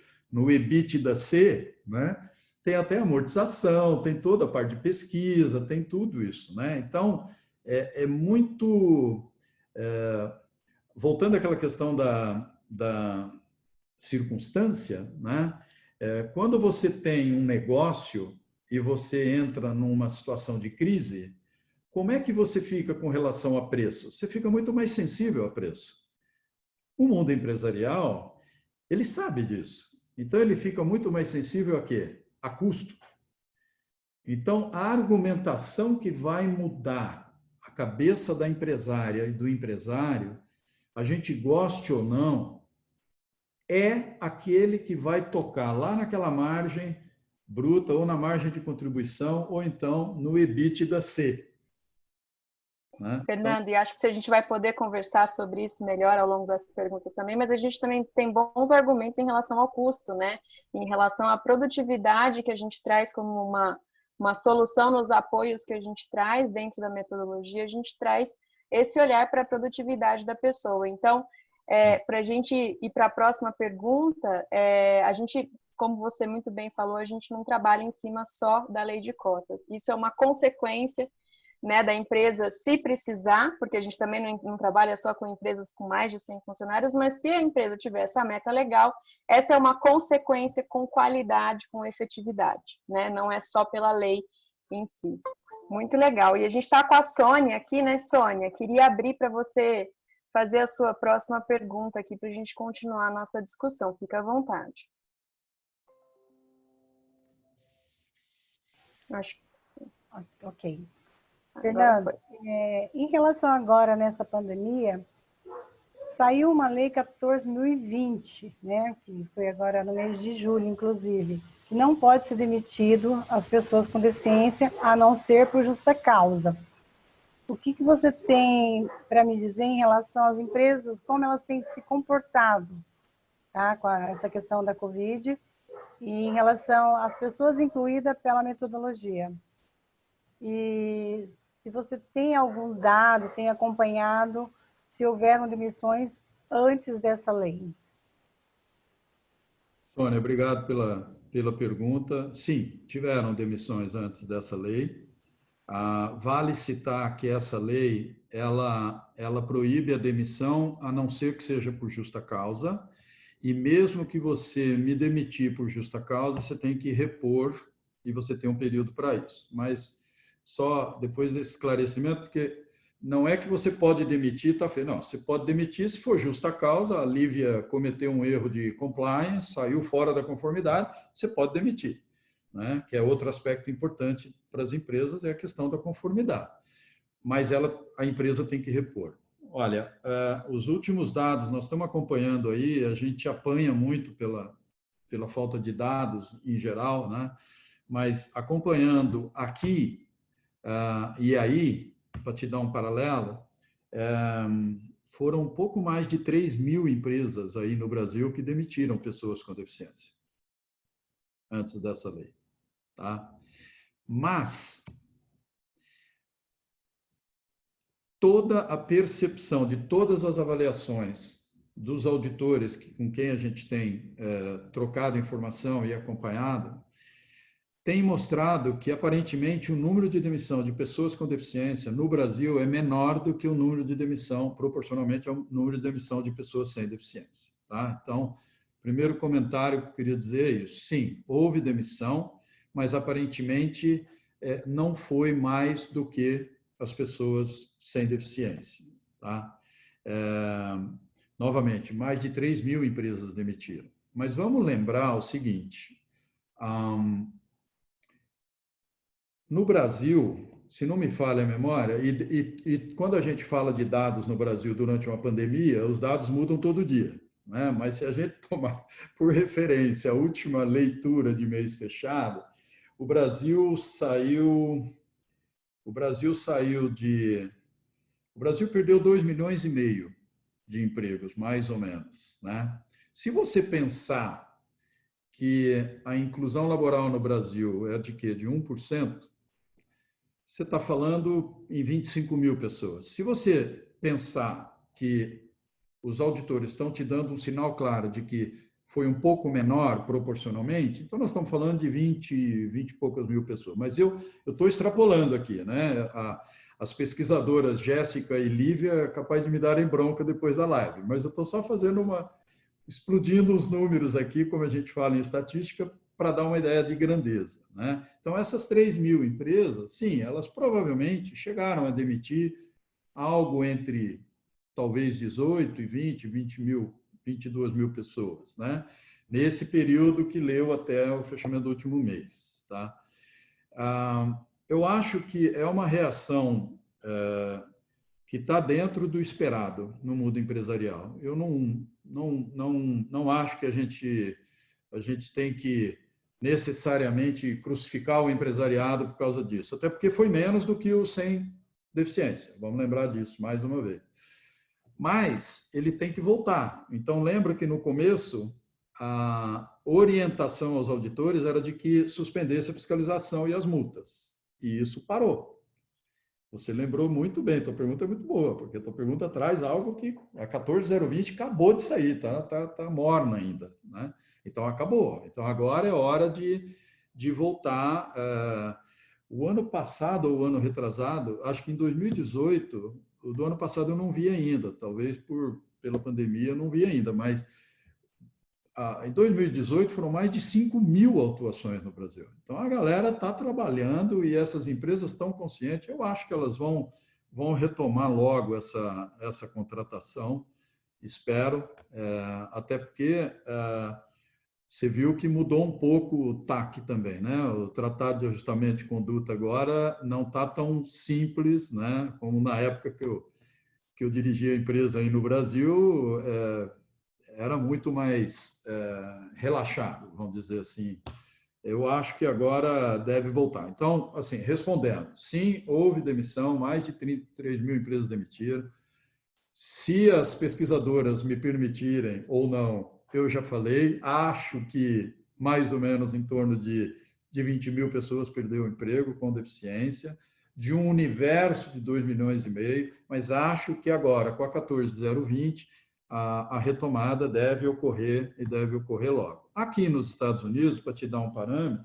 S4: EBITDA-C, né? Tem até amortização, tem toda a parte de pesquisa, tem tudo isso, né? Então, é muito... voltando àquela questão da circunstância, né? Quando você tem um negócio e você entra numa situação de crise, como é que você fica com relação a preço? Você fica muito mais sensível a preço. O mundo empresarial, ele sabe disso. Então, ele fica muito mais sensível a quê? A custo. Então, a argumentação que vai mudar a cabeça da empresária e do empresário, a gente goste ou não, é aquele que vai tocar lá naquela margem bruta ou na margem de contribuição ou então no EBITDA-C. Né?
S1: Fernando, e acho que a gente vai poder conversar sobre isso melhor ao longo das perguntas também, mas a gente também tem bons argumentos em relação ao custo, né? Em relação à produtividade que a gente traz como uma solução nos apoios que a gente traz dentro da metodologia, a gente traz esse olhar para a produtividade da pessoa. Então, para a gente ir para a próxima pergunta, a gente, como você muito bem falou, a gente não trabalha em cima só da lei de cotas. Isso é uma consequência, né, da empresa, se precisar, porque a gente também não trabalha só com empresas com mais de 100 funcionários, mas se a empresa tiver essa meta legal, essa é uma consequência com qualidade, com efetividade, né? Não é só pela lei em si. Muito legal. E a gente está com a Sônia aqui, né, Sônia? Queria abrir para você fazer a sua próxima pergunta aqui para a gente continuar a nossa discussão. Fica à vontade.
S3: Ok. Fernando, em relação agora nessa pandemia, saiu uma lei 14.020, né, que foi agora no mês de julho, inclusive, que não pode ser demitido as pessoas com deficiência, a não ser por justa causa. O que você tem para me dizer em relação às empresas, como elas têm se comportado, tá, com essa questão da Covid, e em relação às pessoas incluídas pela metodologia? E se você tem algum dado, tem acompanhado, se houveram demissões antes dessa lei.
S4: Sônia, obrigado pela pergunta. Sim, tiveram demissões antes dessa lei. Vale citar que essa lei, ela proíbe a demissão, a não ser que seja por justa causa, e mesmo que você me demitir por justa causa, você tem que repor, e você tem um período para isso. Mas só depois desse esclarecimento, porque não é que você pode demitir, tá feio. Não, você pode demitir se for justa causa. A Lívia cometeu um erro de compliance, saiu fora da conformidade, você pode demitir, né? Que é outro aspecto importante para as empresas, é a questão da conformidade. Mas a empresa tem que repor. Olha, os últimos dados, nós estamos acompanhando aí, a gente apanha muito pela falta de dados em geral, né? Mas acompanhando aqui e aí, para te dar um paralelo, foram um pouco mais de 3.000 empresas aí no Brasil que demitiram pessoas com deficiência antes dessa lei, tá? Mas toda a percepção de todas as avaliações dos auditores com quem a gente tem trocado informação e acompanhado, tem mostrado que, aparentemente, o número de demissão de pessoas com deficiência no Brasil é menor do que o número de demissão, proporcionalmente ao número de demissão de pessoas sem deficiência. Tá? Então, primeiro comentário que eu queria dizer é isso. Sim, houve demissão, mas, aparentemente, não foi mais do que as pessoas sem deficiência. Tá? Novamente, mais de 3.000 empresas demitiram. Mas vamos lembrar o seguinte... No Brasil, se não me falha a memória, e quando a gente fala de dados no Brasil durante uma pandemia, os dados mudam todo dia, né? Mas se a gente tomar por referência a última leitura de mês fechado, o Brasil perdeu 2,5 milhões de empregos, mais ou menos, né? Se você pensar que a inclusão laboral no Brasil é de quê? De 1%, você está falando em 25.000 pessoas. Se você pensar que os auditores estão te dando um sinal claro de que foi um pouco menor proporcionalmente, então nós estamos falando de 20 e poucas mil pessoas. Mas eu estou extrapolando aqui, né? As pesquisadoras Jéssica e Lívia é capaz de me darem bronca depois da live, mas eu estou só fazendo explodindo os números aqui, como a gente fala em estatística, para dar uma ideia de grandeza, né? Então, essas 3.000 empresas, sim, elas provavelmente chegaram a demitir algo entre talvez 18 e 22 mil pessoas, né? Nesse período que leu até o fechamento do último mês, tá? Eu acho que é uma reação que está dentro do esperado no mundo empresarial. Eu não acho que a gente tem que necessariamente crucificar o empresariado por causa disso, até porque foi menos do que o sem deficiência. Vamos lembrar disso mais uma vez. Mas ele tem que voltar. Então, lembra que no começo a orientação aos auditores era de que suspendesse a fiscalização e as multas. E isso parou. Você lembrou muito bem, tua pergunta é muito boa, porque tua pergunta traz algo que a 14.020 acabou de sair, tá morna ainda, né? Então, acabou. Então, agora é hora de voltar. O ano passado ou o ano retrasado, acho que em 2018, o do ano passado eu não vi ainda, talvez pela pandemia eu não vi ainda, mas em 2018 foram mais de 5.000 autuações no Brasil. Então, a galera está trabalhando e essas empresas estão conscientes. Eu acho que elas vão retomar logo essa contratação, espero, até porque você viu que mudou um pouco o TAC também, né? O Tratado de Ajustamento de Conduta agora não está tão simples, né? Como na época que eu dirigia a empresa aí no Brasil, era muito mais relaxado, vamos dizer assim. Eu acho que agora deve voltar. Então, assim, respondendo, sim, houve demissão, mais de 33 mil empresas demitiram. Se as pesquisadoras me permitirem ou não, eu já falei, acho que mais ou menos em torno de 20 mil pessoas perderam o emprego com deficiência, de um universo de 2,5 milhões, mas acho que agora, com a 14.020, a retomada deve ocorrer e deve ocorrer logo. Aqui nos Estados Unidos, para te dar um parâmetro,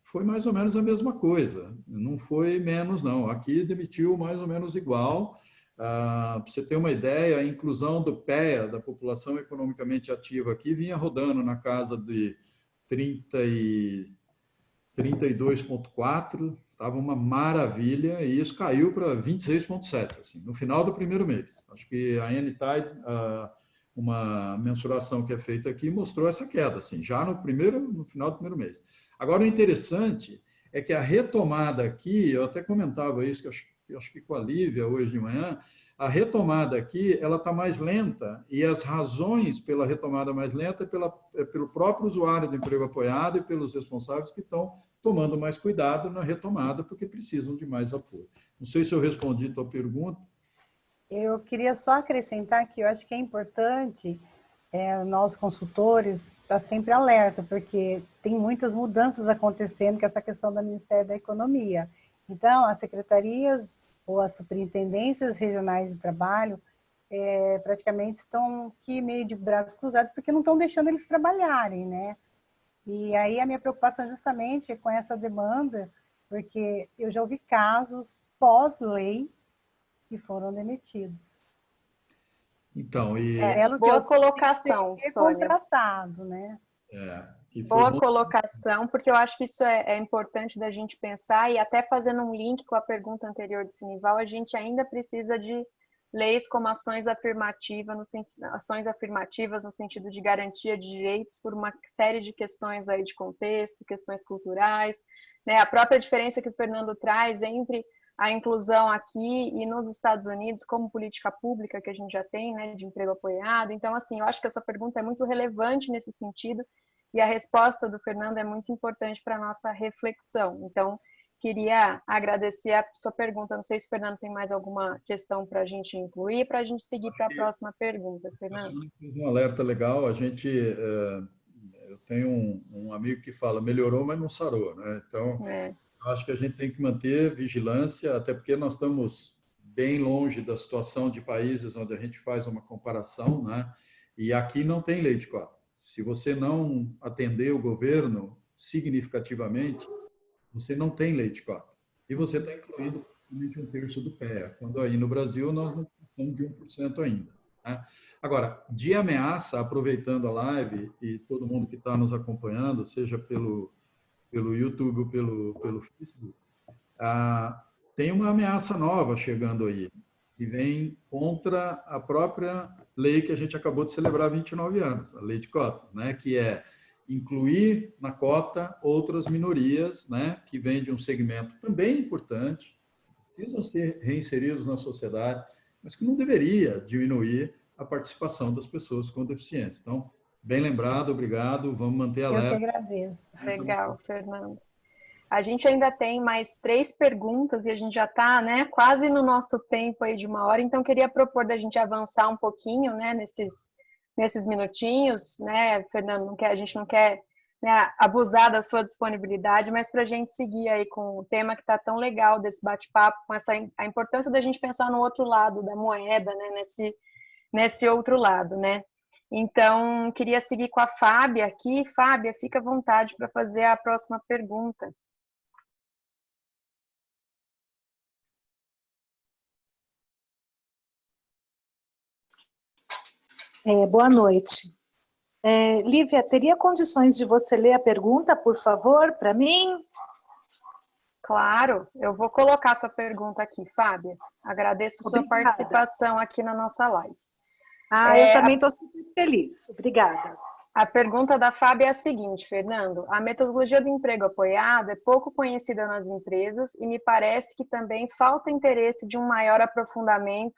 S4: foi mais ou menos a mesma coisa, não foi menos, não. Aqui demitiu mais ou menos igual. Para você ter uma ideia, a inclusão do PEA, da população economicamente ativa aqui, vinha rodando na casa de 32,4, estava uma maravilha, e isso caiu para 26,7, assim, no final do primeiro mês. Acho que a Anytime, uma mensuração que é feita aqui, mostrou essa queda, assim, já no final do primeiro mês. Agora, o interessante é que a retomada aqui, eu até comentava isso, que eu acho que com a Lívia hoje de manhã, a retomada aqui ela está mais lenta, e as razões pela retomada mais lenta é pelo próprio usuário do emprego apoiado e pelos responsáveis que estão tomando mais cuidado na retomada, porque precisam de mais apoio. Não sei se eu respondi a tua pergunta.
S3: Eu queria só acrescentar que eu acho que é importante nós consultores estar sempre alerta, porque tem muitas mudanças acontecendo com essa questão do Ministério da Economia. Então, as secretarias ou as superintendências regionais de trabalho praticamente estão aqui meio de braços cruzados, porque não estão deixando eles trabalharem, né? E aí a minha preocupação justamente é com essa demanda, porque eu já ouvi casos pós-lei que foram demitidos.
S4: Então,
S1: boa colocação, Sônia.
S3: Contratado, né?
S1: Boa colocação, porque eu acho que isso é importante da gente pensar, e até fazendo um link com a pergunta anterior de Sinival, a gente ainda precisa de leis como ações afirmativas no sentido de garantia de direitos por uma série de questões aí de contexto, questões culturais, né? A própria diferença que o Fernando traz entre a inclusão aqui e nos Estados Unidos como política pública que a gente já tem, né, de emprego apoiado. Então, assim, eu acho que essa pergunta é muito relevante nesse sentido, e a resposta do Fernando é muito importante para a nossa reflexão. Então, queria agradecer a sua pergunta. Não sei se o Fernando tem mais alguma questão para a gente incluir, para a gente seguir para a próxima pergunta, Fernando.
S4: Um alerta legal, eu tenho um amigo que fala, melhorou, mas não sarou, né? Então, eu acho que a gente tem que manter vigilância, até porque nós estamos bem longe da situação de países onde a gente faz uma comparação, né? E aqui não tem lei de cota. Se você não atender o governo significativamente, você não tem lei de cota. E você está incluindo praticamente 1/3 do PEA, quando aí no Brasil nós não estamos de 1% ainda. Né? Agora, de ameaça, aproveitando a live e todo mundo que está nos acompanhando, seja pelo YouTube ou pelo Facebook, tem uma ameaça nova chegando aí, que vem contra a própria lei que a gente acabou de celebrar 29 anos, a lei de cota, né? Que é incluir na cota outras minorias, né? Que vêm de um segmento também importante, precisam ser reinseridos na sociedade, mas que não deveria diminuir a participação das pessoas com deficiência. Então, bem lembrado, obrigado, vamos manter alerta.
S3: Eu que agradeço.
S1: Legal, Fernando. A gente ainda tem mais 3 perguntas e a gente já está, né, quase no nosso tempo aí de 1 hora, então queria propor da gente avançar um pouquinho, né, nesses minutinhos, né, Fernando, a gente não quer, né, abusar da sua disponibilidade, mas para a gente seguir aí com o tema que está tão legal desse bate-papo, com a importância da gente pensar no outro lado da moeda, né, nesse outro lado, né. Então, queria seguir com a Fábia aqui. Fábia, fica à vontade para fazer a próxima pergunta.
S5: Boa noite. Lívia, teria condições de você ler a pergunta, por favor, para mim?
S1: Claro, eu vou colocar sua pergunta aqui, Fábia. Agradeço sua participação aqui na nossa live.
S5: Eu também estou super feliz. Obrigada.
S1: A pergunta da Fábia é a seguinte, Fernando. A metodologia do emprego apoiado é pouco conhecida nas empresas e me parece que também falta interesse de um maior aprofundamento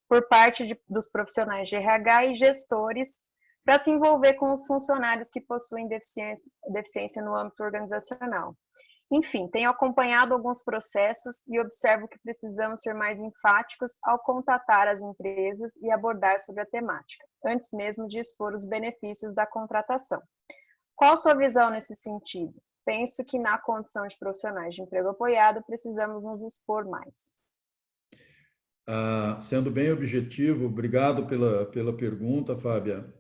S1: por parte dos profissionais de RH e gestores para se envolver com os funcionários que possuem deficiência no âmbito organizacional. Enfim, tenho acompanhado alguns processos e observo que precisamos ser mais enfáticos ao contatar as empresas e abordar sobre a temática, antes mesmo de expor os benefícios da contratação. Qual a sua visão nesse sentido? Penso que na condição de profissionais de emprego apoiado, precisamos nos expor mais.
S4: Sendo bem objetivo, obrigado pela pergunta, Fábia.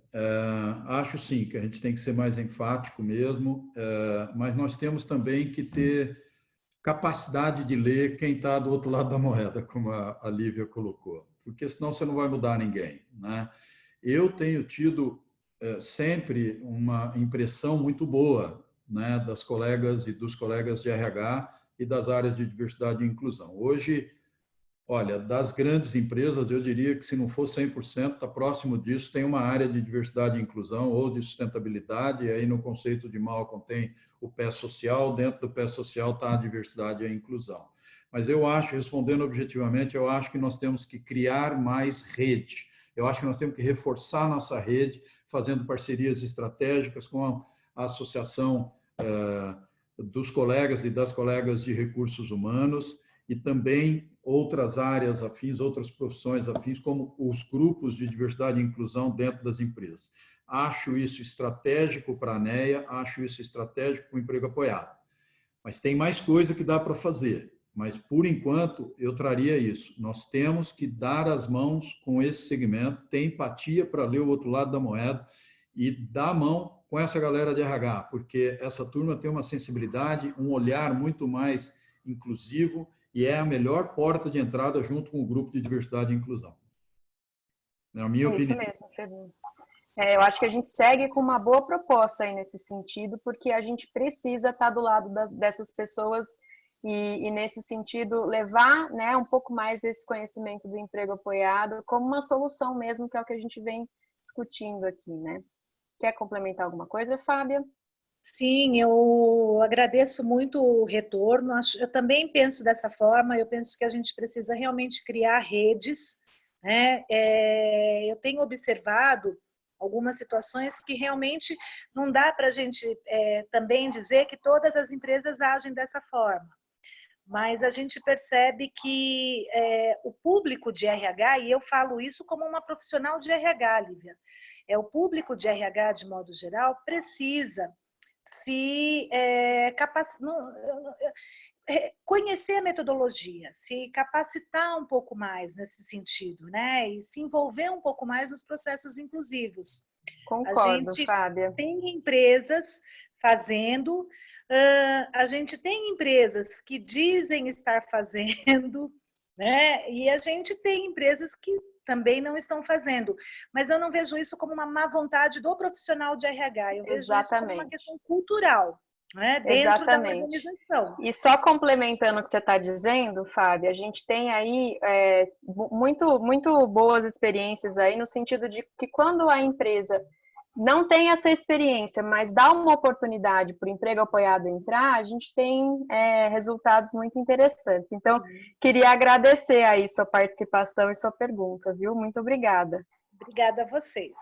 S4: Acho sim que a gente tem que ser mais enfático mesmo, mas nós temos também que ter capacidade de ler quem está do outro lado da moeda, como a Lívia colocou, porque senão você não vai mudar ninguém, né? Eu tenho tido sempre uma impressão muito boa, né, das colegas e dos colegas de RH e das áreas de diversidade e inclusão. Hoje, olha, das grandes empresas, eu diria que se não for 100%, está próximo disso, tem uma área de diversidade e inclusão ou de sustentabilidade, e aí no conceito de Malcolm tem o pé social, dentro do pé social está a diversidade e a inclusão. Mas eu acho, respondendo objetivamente, eu acho que nós temos que criar mais rede. Eu acho que nós temos que reforçar nossa rede, fazendo parcerias estratégicas com a Associação dos Colegas e das Colegas de Recursos Humanos, e também outras áreas afins, outras profissões afins, como os grupos de diversidade e inclusão dentro das empresas. Acho isso estratégico para a ANEA, acho isso estratégico para o emprego apoiado. Mas tem mais coisa que dá para fazer. Mas, por enquanto, eu traria isso. Nós temos que dar as mãos com esse segmento, ter empatia para ler o outro lado da moeda e dar a mão com essa galera de RH, porque essa turma tem uma sensibilidade, um olhar muito mais inclusivo e é a melhor porta de entrada junto com o grupo de diversidade e inclusão. Na minha opinião.
S1: Isso mesmo, Fernando. Eu acho que a gente segue com uma boa proposta aí nesse sentido, porque a gente precisa estar do lado dessas pessoas e nesse sentido, levar, né, um pouco mais desse conhecimento do emprego apoiado como uma solução mesmo, que é o que a gente vem discutindo aqui, né? Quer complementar alguma coisa, Fábia?
S5: Sim, eu agradeço muito o retorno. Eu também penso dessa forma, eu penso que a gente precisa realmente criar redes, né? Eu tenho observado algumas situações que realmente não dá para a gente também dizer que todas as empresas agem dessa forma. Mas a gente percebe que o público de RH, e eu falo isso como uma profissional de RH, Lívia, o público de RH, de modo geral, precisa se conhecer a metodologia, se capacitar um pouco mais nesse sentido, né? E se envolver um pouco mais nos processos inclusivos.
S1: Concordo, Fábia.
S5: Tem empresas fazendo, a gente tem empresas que dizem estar fazendo, né? E a gente tem empresas que também não estão fazendo. Mas eu não vejo isso como uma má vontade do profissional de RH, eu vejo isso como uma questão cultural, né? Dentro da organização.
S1: E só complementando o que você está dizendo, Fábio, a gente tem aí muito boas experiências aí, no sentido de que quando a empresa não tem essa experiência, mas dá uma oportunidade para o emprego apoiado entrar, a gente tem resultados muito interessantes. Então, queria agradecer aí sua participação e sua pergunta, viu? Muito obrigada.
S5: Obrigada a vocês.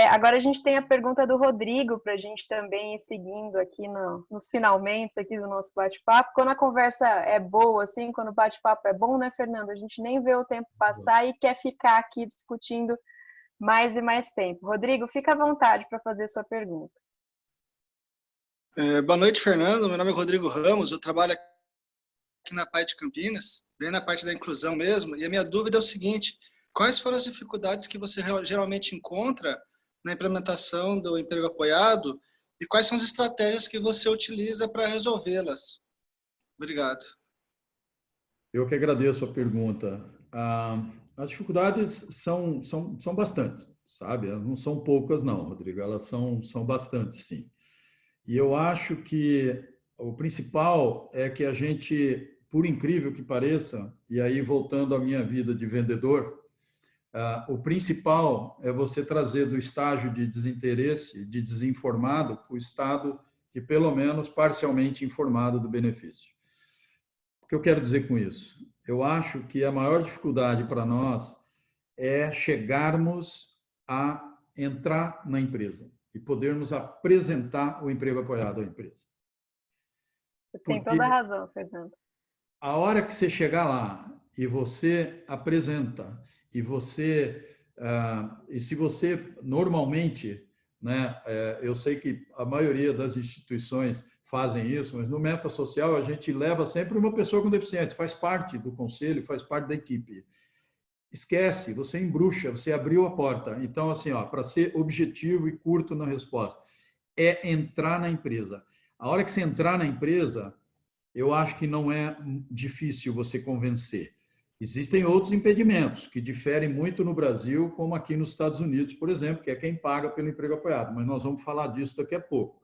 S1: Agora a gente tem a pergunta do Rodrigo, para a gente também ir seguindo aqui nos finalmente aqui do nosso bate-papo. Quando a conversa é boa, assim, quando o bate-papo é bom, né, Fernando? A gente nem vê o tempo passar e quer ficar aqui discutindo mais e mais tempo. Rodrigo, fica à vontade para fazer sua pergunta.
S6: Boa noite, Fernando. Meu nome é Rodrigo Ramos, eu trabalho aqui na PAI de Campinas, bem na parte da inclusão mesmo, e a minha dúvida é o seguinte: quais foram as dificuldades que você geralmente encontra na implementação do emprego apoiado e quais são as estratégias que você utiliza para resolvê-las? Obrigado.
S4: Eu que agradeço a pergunta. As dificuldades são bastantes, sabe? Elas não são poucas, não, Rodrigo. Elas são bastantes, sim. E eu acho que o principal é que a gente, por incrível que pareça, e aí voltando à minha vida de vendedor, O principal é você trazer do estágio de desinteresse, de desinformado, para o estado de pelo menos parcialmente informado do benefício. O que eu quero dizer com isso? Eu acho que a maior dificuldade para nós é chegarmos a entrar na empresa e podermos apresentar o emprego apoiado à empresa.
S1: Você tem toda a razão, Fernando.
S4: A hora que você chegar lá e você apresenta, e se você normalmente, né, eu sei que a maioria das instituições fazem isso, mas no Meta Social a gente leva sempre uma pessoa com deficiência, faz parte do conselho, faz parte da equipe. Esquece, você embruxa, você abriu a porta. Então, assim, para ser objetivo e curto na resposta, é entrar na empresa. A hora que você entrar na empresa, eu acho que não é difícil você convencer. Existem outros impedimentos que diferem muito no Brasil, como aqui nos Estados Unidos, por exemplo, que é quem paga pelo emprego apoiado, mas nós vamos falar disso daqui a pouco.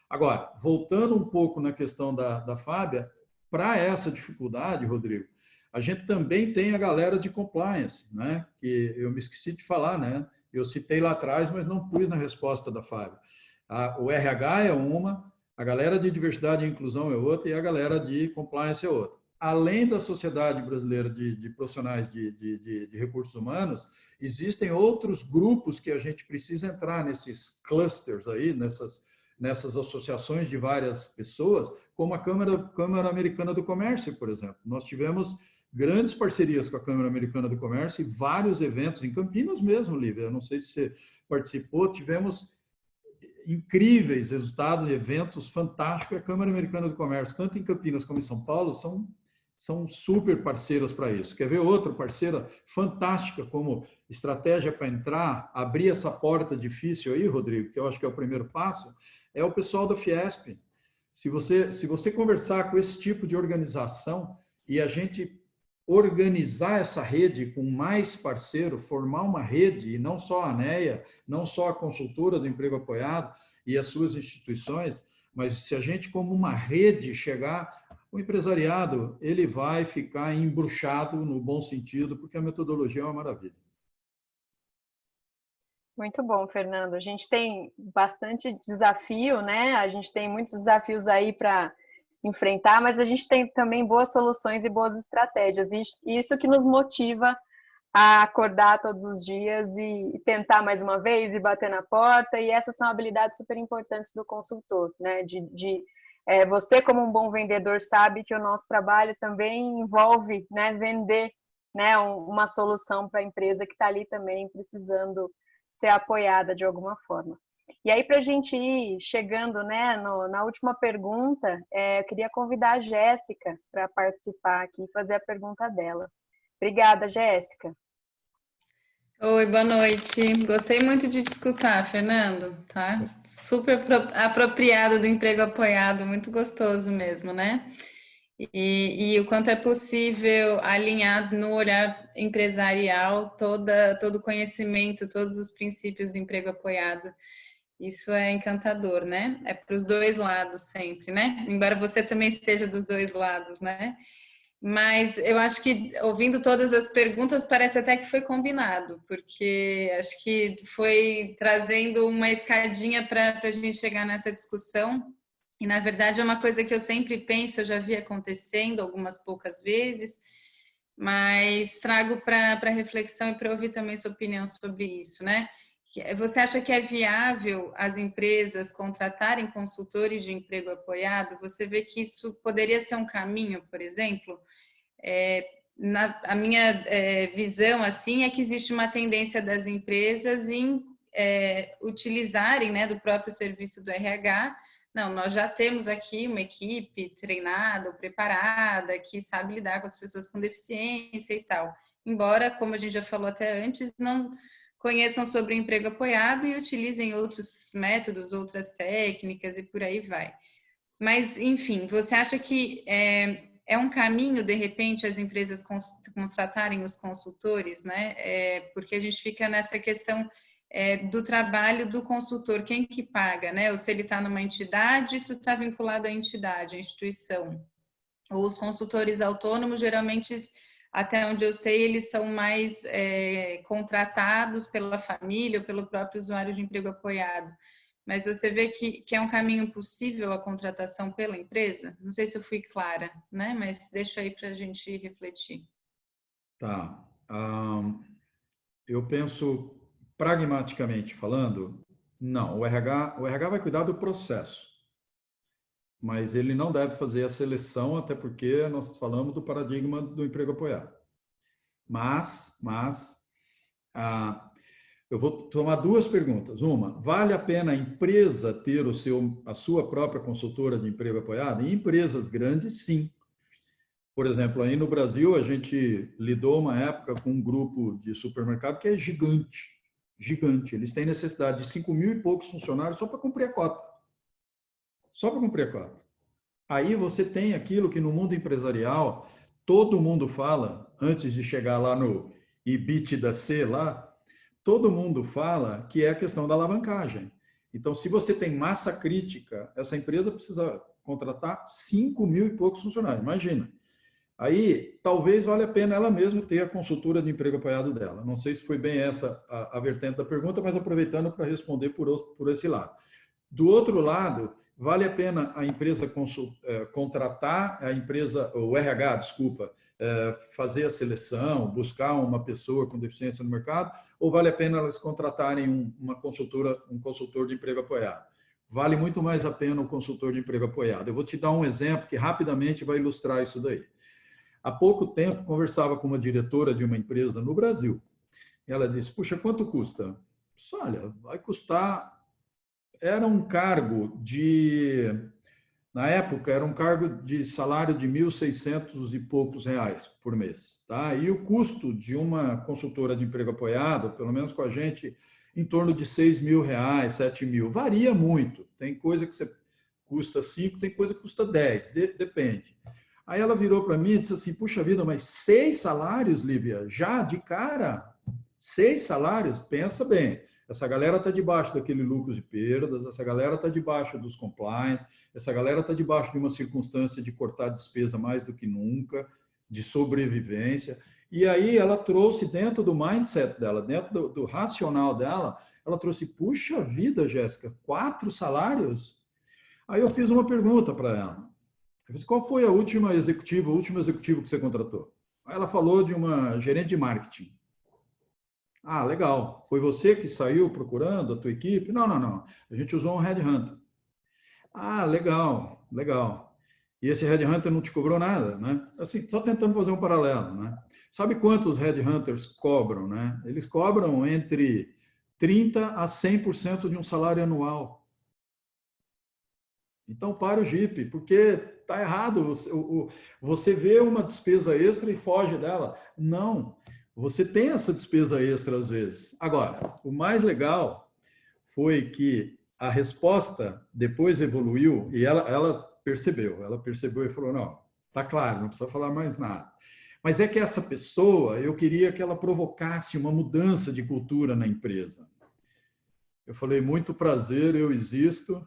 S4: Agora, voltando um pouco na questão da Fábia, para essa dificuldade, Rodrigo, a gente também tem a galera de compliance, né? Que eu me esqueci de falar, né? Eu citei lá atrás, mas não pus na resposta da Fábia. O RH é uma, a galera de diversidade e inclusão é outra e a galera de compliance é outra. Além da Sociedade Brasileira de Profissionais de Recursos Humanos, existem outros grupos que a gente precisa entrar nesses clusters aí, nessas associações de várias pessoas, como a Câmara Americana do Comércio, por exemplo. Nós tivemos grandes parcerias com a Câmara Americana do Comércio e vários eventos, em Campinas mesmo, Lívia, eu não sei se você participou, tivemos incríveis resultados, eventos fantásticos. A Câmara Americana do Comércio, tanto em Campinas como em São Paulo, são super parceiras para isso. Quer ver outra parceira fantástica como estratégia para entrar, abrir essa porta difícil aí, Rodrigo, que eu acho que é o primeiro passo, é o pessoal da Fiesp. Se você conversar com esse tipo de organização e a gente organizar essa rede com mais parceiro, formar uma rede, e não só a ANEA, não só a consultora do emprego apoiado e as suas instituições, mas se a gente, como uma rede, chegar, o empresariado, ele vai ficar embruxado no bom sentido, porque a metodologia é uma maravilha.
S1: Muito bom, Fernando. A gente tem bastante desafio, né? A gente tem muitos desafios aí para enfrentar, mas a gente tem também boas soluções e boas estratégias. E isso que nos motiva a acordar todos os dias e tentar mais uma vez e bater na porta. E essas são habilidades super importantes do consultor, né? Você, como um bom vendedor, sabe que o nosso trabalho também envolve, né, vender, né, uma solução para a empresa que está ali também precisando ser apoiada de alguma forma. E aí, para a gente ir chegando, né, na última pergunta, eu queria convidar a Jéssica para participar aqui e fazer a pergunta dela. Obrigada, Jéssica.
S7: Oi, boa noite. Gostei muito de te escutar, Fernando, tá? Super apropriado do emprego apoiado, muito gostoso mesmo, né? E o quanto é possível alinhar no olhar empresarial todo o conhecimento, todos os princípios do emprego apoiado. Isso é encantador, né? É para os dois lados sempre, né? Embora você também esteja dos dois lados, né? Mas eu acho que, ouvindo todas as perguntas, parece até que foi combinado, porque acho que foi trazendo uma escadinha para a gente chegar nessa discussão. E, na verdade, é uma coisa que eu sempre penso, eu já vi acontecendo algumas poucas vezes, mas trago para reflexão e para ouvir também sua opinião sobre isso, né? Você acha que é viável as empresas contratarem consultores de emprego apoiado? Você vê que isso poderia ser um caminho, por exemplo? A minha visão assim é que existe uma tendência das empresas em utilizarem, né, do próprio serviço do RH. Não, nós já temos aqui uma equipe treinada, preparada, que sabe lidar com as pessoas com deficiência e tal. Embora, como a gente já falou até antes, não conheçam sobre o emprego apoiado e utilizem outros métodos, outras técnicas e por aí vai. Mas, enfim, você acha que é um caminho, de repente, as empresas contratarem os consultores, né? Porque a gente fica nessa questão do trabalho do consultor, quem que paga, né? Ou se ele está numa entidade, isso está vinculado à entidade, à instituição. Ou os consultores autônomos, geralmente, até onde eu sei, eles são mais contratados pela família ou pelo próprio usuário de emprego apoiado. Mas você vê que é um caminho possível a contratação pela empresa? Não sei se eu fui clara, né? Mas deixa aí para a gente refletir.
S4: Tá. Eu penso, pragmaticamente falando, não. O RH vai cuidar do processo, mas ele não deve fazer a seleção, até porque nós falamos do paradigma do emprego apoiado. Mas eu vou tomar duas perguntas. Uma, vale a pena a empresa ter a sua própria consultora de emprego apoiado? Em empresas grandes, sim. Por exemplo, aí no Brasil, a gente lidou uma época com um grupo de supermercado que é gigante, gigante. Eles têm necessidade de 5.000 e poucos funcionários só para cumprir a cota. Só para cumprir a cota. Aí você tem aquilo que no mundo empresarial todo mundo fala, antes de chegar lá no EBITDA lá, todo mundo fala que é a questão da alavancagem. Então, se você tem massa crítica, essa empresa precisa contratar 5.000 e poucos funcionários, imagina. Aí, talvez valha a pena ela mesma ter a consultora de emprego apoiado dela. Não sei se foi bem essa a vertente da pergunta, mas aproveitando para responder por esse lado. Do outro lado, vale a pena a empresa contratar, o RH, desculpa, fazer a seleção, buscar uma pessoa com deficiência no mercado, ou vale a pena elas contratarem um consultor de emprego apoiado? Vale muito mais a pena o consultor de emprego apoiado. Eu vou te dar um exemplo que rapidamente vai ilustrar isso daí. Há pouco tempo, conversava com uma diretora de uma empresa no Brasil. Ela disse, puxa, quanto custa? Disse, olha, vai custar... Era um cargo na época, era um cargo de salário de 1.600 e poucos reais por mês. Tá? E o custo de uma consultora de emprego apoiado, pelo menos com a gente, em torno de 6.000 reais, 7.000. Varia muito. Tem coisa que você custa 5, tem coisa que custa 10, depende. Aí ela virou para mim e disse assim, puxa vida, mas 6 salários, Lívia? Já de cara? 6 salários? Pensa bem. Essa galera está debaixo daquele lucros e perdas, essa galera está debaixo dos compliance, essa galera está debaixo de uma circunstância de cortar despesa mais do que nunca, de sobrevivência. E aí ela trouxe dentro do mindset dela, dentro do racional dela, ela trouxe, puxa vida, Jéssica, 4 salários? Aí eu fiz uma pergunta para ela. Eu disse, qual foi o último executivo que você contratou? Aí ela falou de uma gerente de marketing. Ah, legal. Foi você que saiu procurando a tua equipe? Não. A gente usou um headhunter. Ah, legal. E esse headhunter não te cobrou nada, né? Assim, só tentando fazer um paralelo, né? Sabe quantos headhunters cobram, né? Eles cobram entre 30% a 100% de um salário anual. Então, para o Jeep, porque está errado. Você vê uma despesa extra e foge dela. Não. Você tem essa despesa extra às vezes. Agora, o mais legal foi que a resposta depois evoluiu e ela percebeu e falou, não, tá claro, não precisa falar mais nada. Mas é que essa pessoa, eu queria que ela provocasse uma mudança de cultura na empresa. Eu falei, muito prazer, eu existo.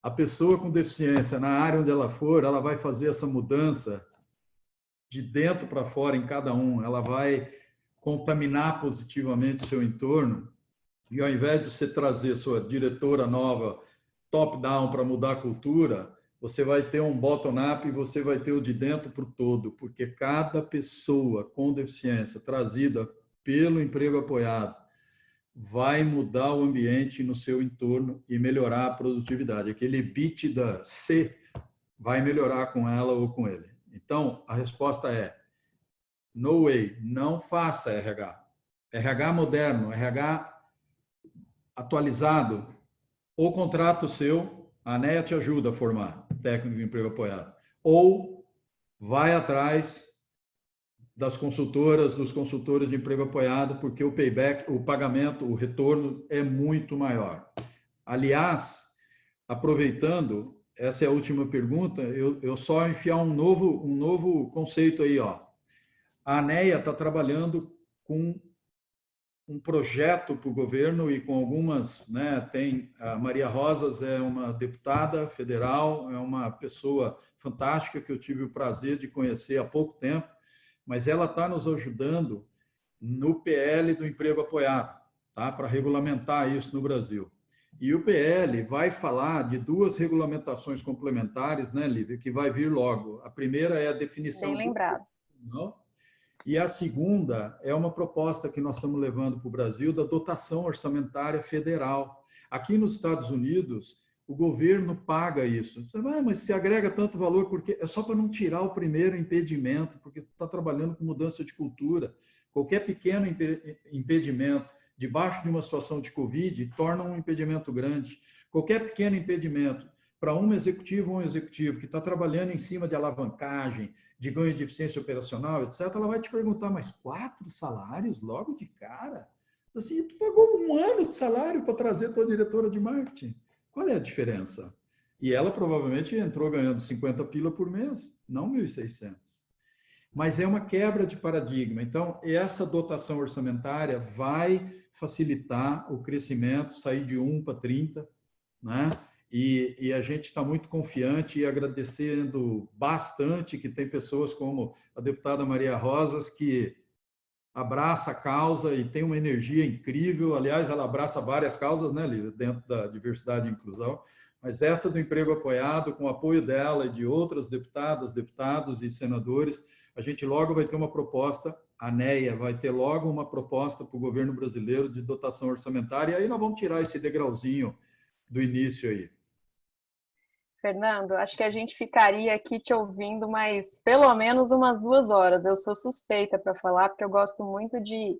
S4: A pessoa com deficiência, na área onde ela for, ela vai fazer essa mudança de dentro para fora em cada um. Ela vai contaminar positivamente o seu entorno, e ao invés de você trazer sua diretora nova top-down para mudar a cultura, você vai ter um bottom-up e você vai ter o de dentro para o todo, porque cada pessoa com deficiência trazida pelo emprego apoiado vai mudar o ambiente no seu entorno e melhorar a produtividade. Aquele EBITDA C vai melhorar com ela ou com ele. Então, a resposta é no way, não faça RH. RH moderno, RH atualizado, ou contrato seu, a ANEA te ajuda a formar técnico de emprego apoiado, ou vai atrás das consultoras, dos consultores de emprego apoiado, porque o payback, o pagamento, o retorno é muito maior. Aliás, aproveitando, essa é a última pergunta, eu só enfiar um novo conceito aí, ó. A ANEA está trabalhando com um projeto para o governo e com algumas, né, tem a Maria Rosas, é uma deputada federal, é uma pessoa fantástica que eu tive o prazer de conhecer há pouco tempo, mas ela está nos ajudando no PL do emprego apoiado, tá? Para regulamentar isso no Brasil. E o PL vai falar de 2 regulamentações complementares, né, Lívia, que vai vir logo. A primeira é a definição...
S1: Bem lembrado.
S4: E a segunda é uma proposta que nós estamos levando para o Brasil da dotação orçamentária federal. Aqui nos Estados Unidos, o governo paga isso. Você vai, mas se agrega tanto valor, porque é só para não tirar o primeiro impedimento, porque está trabalhando com mudança de cultura. Qualquer pequeno impedimento debaixo de uma situação de Covid torna um impedimento grande. Qualquer pequeno impedimento para um executivo que está trabalhando em cima de alavancagem, de ganho de eficiência operacional, etc., ela vai te perguntar, mas 4 salários logo de cara? Assim, tu pagou 1 ano de salário para trazer tua diretora de marketing. Qual é a diferença? E ela provavelmente entrou ganhando 50 pila por mês, não 1.600. Mas é uma quebra de paradigma. Então, essa dotação orçamentária vai facilitar o crescimento, sair de 1 para 30, né? E a gente está muito confiante e agradecendo bastante que tem pessoas como a deputada Maria Rosas, que abraça a causa e tem uma energia incrível. Aliás, ela abraça várias causas, né, Lívia, dentro da diversidade e inclusão. Mas essa do emprego apoiado, com o apoio dela e de outras deputadas, deputados e senadores, a gente logo vai ter uma proposta, a ANEA vai ter logo uma proposta para o governo brasileiro de dotação orçamentária, e aí nós vamos tirar esse degrauzinho do início aí.
S1: Fernando, acho que a gente ficaria aqui te ouvindo mais pelo menos umas 2 horas. Eu sou suspeita para falar, porque eu gosto muito de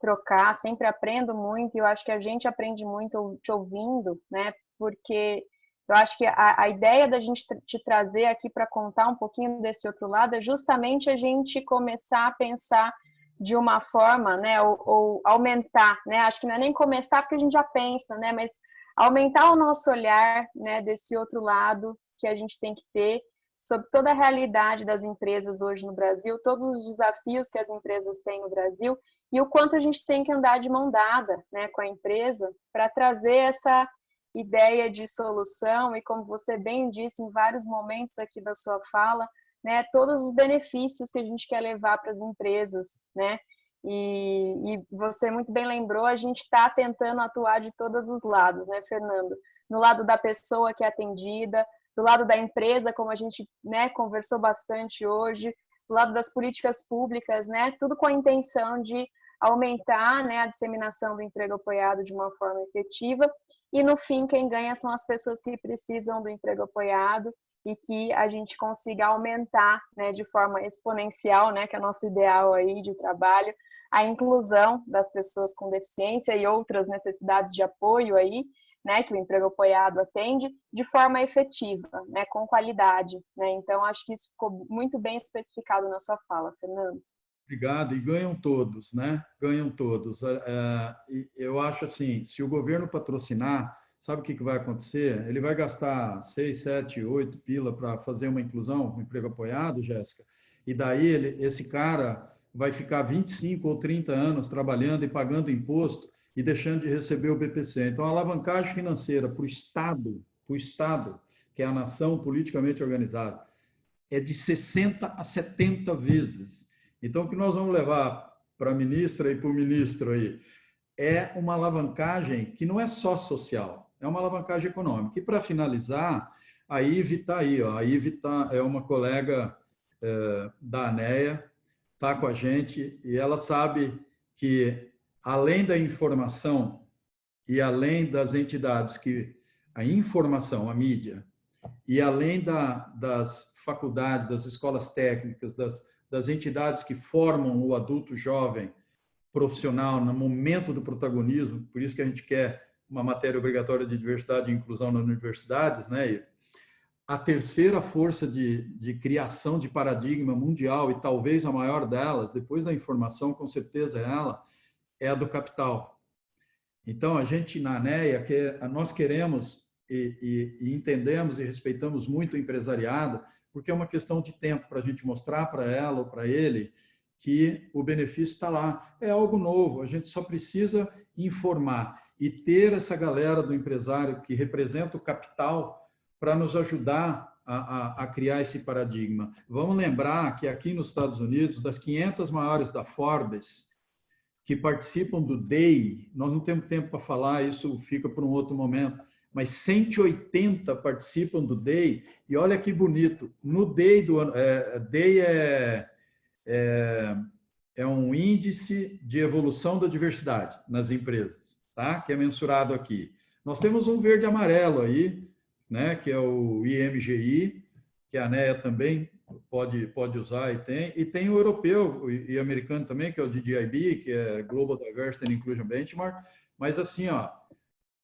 S1: trocar, sempre aprendo muito, e eu acho que a gente aprende muito te ouvindo, né? Porque eu acho que a ideia da gente te trazer aqui para contar um pouquinho desse outro lado é justamente a gente começar a pensar de uma forma, né? Ou aumentar, né? Acho que não é nem começar porque a gente já pensa, né? Mas aumentar o nosso olhar, né, desse outro lado que a gente tem que ter sobre toda a realidade das empresas hoje no Brasil, todos os desafios que as empresas têm no Brasil e o quanto a gente tem que andar de mão dada, né, com a empresa para trazer essa ideia de solução e, como você bem disse em vários momentos aqui da sua fala, né, todos os benefícios que a gente quer levar para as empresas, né? E você muito bem lembrou, a gente está tentando atuar de todos os lados, né, Fernando? No lado da pessoa que é atendida, do lado da empresa, como a gente, né, conversou bastante hoje, do lado das políticas públicas, né, tudo com a intenção de aumentar, né, a disseminação do emprego apoiado de uma forma efetiva, e no fim quem ganha são as pessoas que precisam do emprego apoiado e que a gente consiga aumentar, né, de forma exponencial, né, que é o nosso ideal aí de trabalho, a inclusão das pessoas com deficiência e outras necessidades de apoio aí, né, que o emprego apoiado atende, de forma efetiva, né, com qualidade, né? Então, acho que isso ficou muito bem especificado na sua fala, Fernando.
S4: Obrigado. E ganham todos, né? Ganham todos. Eu acho assim, se o governo patrocinar, sabe o que vai acontecer? Ele vai gastar 6, 7, 8 pila para fazer uma inclusão, um emprego apoiado, Jéssica, e daí esse cara vai ficar 25 ou 30 anos trabalhando e pagando imposto e deixando de receber o BPC. Então, a alavancagem financeira para o Estado, que é a nação politicamente organizada, é de 60 a 70 vezes. Então, o que nós vamos levar para a ministra e para o ministro aí é uma alavancagem que não é só social, é uma alavancagem econômica. E, para finalizar, a Ive está aí. Ó. A Ive é uma colega da ANEA, está com a gente, e ela sabe que, além da informação e além das entidades que a informação, a mídia, e além das faculdades, das escolas técnicas, das entidades que formam o adulto jovem profissional no momento do protagonismo, por isso que a gente quer uma matéria obrigatória de diversidade e inclusão nas universidades, né? A terceira força de criação de paradigma mundial, e talvez a maior delas, depois da informação, com certeza ela, é a do capital. Então, a gente, na ANEA, nós queremos e entendemos e respeitamos muito o empresariado, porque é uma questão de tempo para a gente mostrar para ela ou para ele que o benefício está lá. É algo novo, a gente só precisa informar e ter essa galera do empresário que representa o capital para nos ajudar a criar esse paradigma. Vamos lembrar que aqui nos Estados Unidos, das 500 maiores da Forbes, que participam do DEI, nós não temos tempo para falar, isso fica para um outro momento, mas 180 participam do DEI, e olha que bonito, no DEI do ano, DEI é um índice de evolução da diversidade nas empresas, tá? Que é mensurado aqui. Nós temos um verde e amarelo aí, né? Que é o IMGI, que a ANEA também pode usar e tem o europeu e americano também, que é o GDIB, que é Global Diversity and Inclusion Benchmark. Mas assim, ó,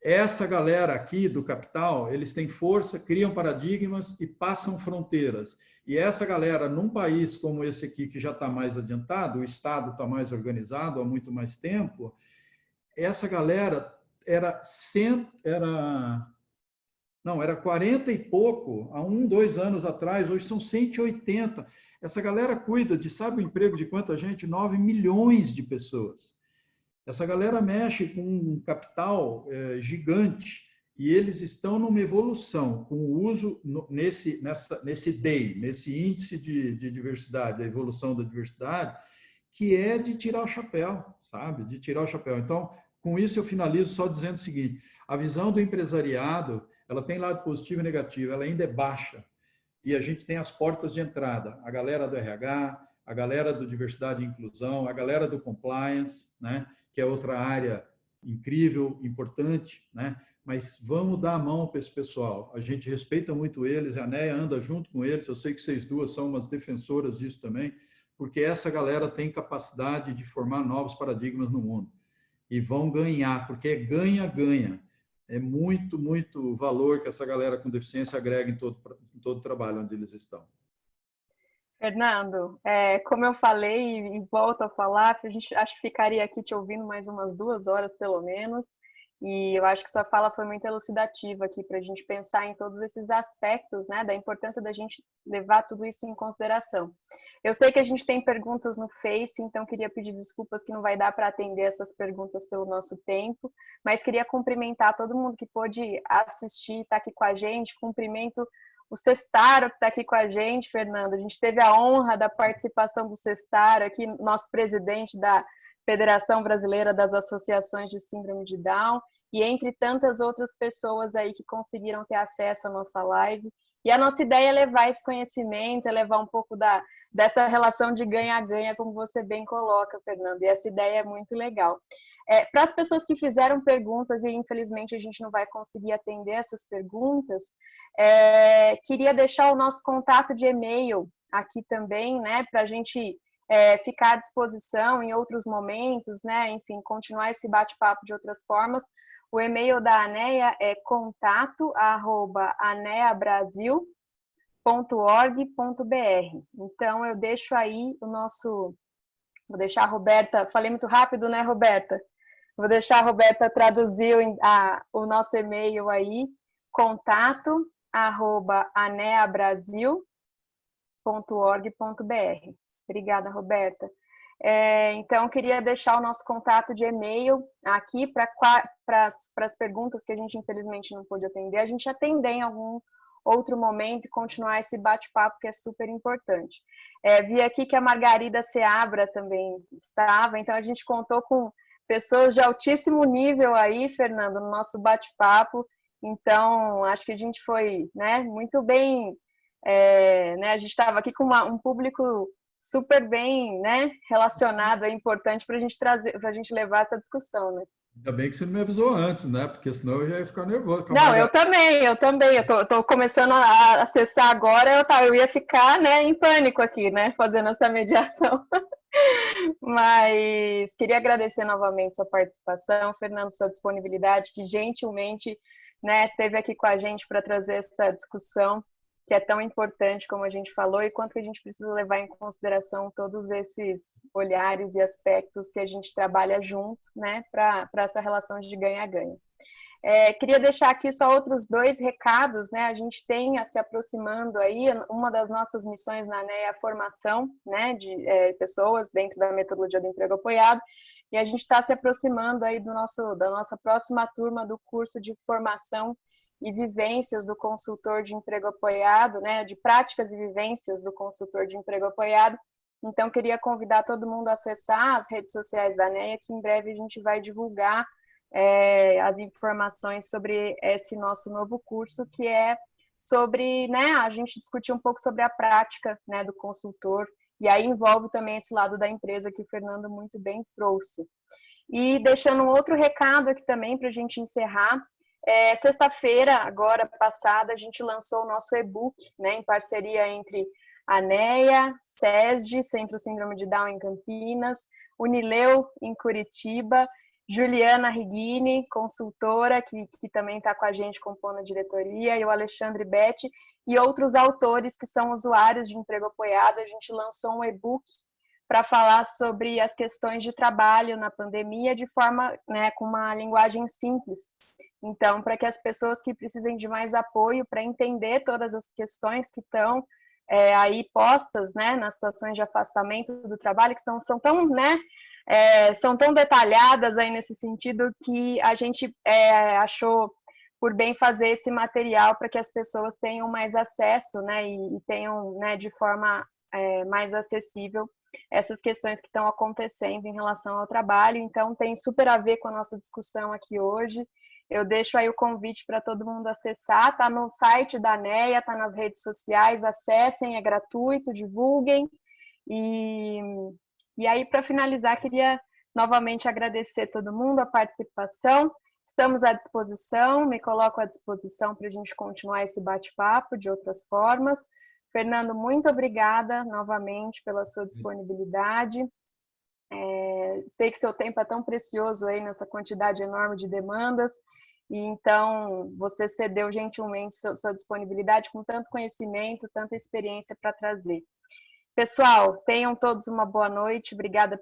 S4: essa galera aqui do capital, eles têm força, criam paradigmas e passam fronteiras. E essa galera, num país como esse aqui, que já está mais adiantado, o Estado está mais organizado há muito mais tempo, essa galera era 40 e pouco, há 2 anos atrás, hoje são 180. Essa galera cuida de, sabe o emprego de quanta gente? 9 milhões de pessoas. Essa galera mexe com um capital gigante e eles estão numa evolução com o uso nesse DEI, nesse índice de diversidade, da evolução da diversidade, que é de tirar o chapéu, sabe? De tirar o chapéu. Então, com isso eu finalizo só dizendo o seguinte, a visão do empresariado, ela tem lado positivo e negativo, ela ainda é baixa. E a gente tem as portas de entrada, a galera do RH, a galera do diversidade e inclusão, a galera do compliance, né? Que é outra área incrível, importante, né? Mas vamos dar a mão para esse pessoal. A gente respeita muito eles, a ANEA anda junto com eles, eu sei que vocês duas são umas defensoras disso também, porque essa galera tem capacidade de formar novos paradigmas no mundo. E vão ganhar, porque é ganha-ganha. É muito, muito valor que essa galera com deficiência agrega em todo o trabalho onde eles estão.
S1: Fernando, como eu falei e volto a falar, a gente acho que ficaria aqui te ouvindo mais umas 2 horas, pelo menos, e eu acho que sua fala foi muito elucidativa aqui para a gente pensar em todos esses aspectos, né, da importância da gente levar tudo isso em consideração. Eu sei que a gente tem perguntas no Face, então queria pedir desculpas que não vai dar para atender essas perguntas pelo nosso tempo, mas queria cumprimentar todo mundo que pôde assistir, tá aqui com a gente, cumprimento o Sestaro, que está aqui com a gente, Fernando. A gente teve a honra da participação do Sestaro aqui, nosso presidente da Federação Brasileira das Associações de Síndrome de Down, e entre tantas outras pessoas aí que conseguiram ter acesso à nossa live. E a nossa ideia é levar esse conhecimento, é levar um pouco dessa relação de ganha-ganha, como você bem coloca, Fernando, e essa ideia é muito legal. Para as pessoas que fizeram perguntas, e infelizmente a gente não vai conseguir atender essas perguntas, queria deixar o nosso contato de e-mail aqui também, né, para a gente ficar à disposição em outros momentos, né, enfim, continuar esse bate-papo de outras formas. O e-mail da ANEA é contato@aneabrasil.org.br. Então, eu deixo aí vou deixar a Roberta, falei muito rápido, né, Roberta? Vou deixar a Roberta traduzir o nosso e-mail aí, contato@aneabrasil.org.br. Obrigada, Roberta. Então, queria deixar o nosso contato de e-mail aqui para as perguntas que a gente, infelizmente, não pôde atender. A gente atender em algum outro momento e continuar esse bate-papo que é super importante. Vi aqui que a Margarida Seabra também estava, então a gente contou com pessoas de altíssimo nível aí, Fernando, no nosso bate-papo. Então, acho que a gente foi, né, muito bem, né, a gente estava aqui com um público super bem, né, relacionado, é importante para a gente trazer, para a gente levar essa discussão, né?
S4: Ainda bem que você não me avisou antes, né? Porque senão eu já ia ficar nervoso.
S1: Não, eu também. Eu tô começando a acessar agora, eu ia ficar, né, em pânico aqui, né, fazendo essa mediação. Mas queria agradecer novamente sua participação, Fernando, sua disponibilidade, que gentilmente, né, esteve aqui com a gente para trazer essa discussão que é tão importante, como a gente falou, e quanto que a gente precisa levar em consideração todos esses olhares e aspectos que a gente trabalha junto, né, para essa relação de ganha-ganha. Queria deixar aqui só outros 2 recados, né, a gente tem se aproximando aí, uma das nossas missões na ANEA é a formação, né, de pessoas dentro da metodologia do emprego apoiado, e a gente está se aproximando aí da nossa próxima turma do curso de formação e vivências do consultor de emprego apoiado, né, de práticas e vivências do consultor de emprego apoiado. Então, queria convidar todo mundo a acessar as redes sociais da ANEA, que em breve a gente vai divulgar as informações sobre esse nosso novo curso, que é sobre, né, a gente discutir um pouco sobre a prática, né, do consultor, e aí envolve também esse lado da empresa que o Fernando muito bem trouxe. E deixando um outro recado aqui também para a gente encerrar, sexta-feira, agora passada, a gente lançou o nosso e-book, né, em parceria entre a ANEA, SESD, Centro Síndrome de Down em Campinas, Unileu em Curitiba, Juliana Rigini, consultora, que também está com a gente compondo a diretoria, e o Alexandre Betti, e outros autores que são usuários de emprego apoiado. A gente lançou um e-book para falar sobre as questões de trabalho na pandemia de forma, né, com uma linguagem simples. Então, para que as pessoas que precisem de mais apoio para entender todas as questões que estão aí postas, né, nas situações de afastamento do trabalho, que são tão, né, são tão detalhadas aí nesse sentido, que a gente achou por bem fazer esse material para que as pessoas tenham mais acesso, né, e tenham, né, de forma mais acessível essas questões que estão acontecendo em relação ao trabalho. Então, tem super a ver com a nossa discussão aqui hoje. Eu deixo aí o convite para todo mundo acessar, está no site da ANEA, está nas redes sociais, acessem, é gratuito, divulguem. E aí, para finalizar, queria novamente agradecer todo mundo a participação. Estamos à disposição, me coloco à disposição para a gente continuar esse bate-papo de outras formas. Fernando, muito obrigada novamente pela sua disponibilidade. Sei que seu tempo é tão precioso aí nessa quantidade enorme de demandas, e então você cedeu gentilmente sua disponibilidade com tanto conhecimento, tanta experiência para trazer. Pessoal, tenham todos uma boa noite, obrigada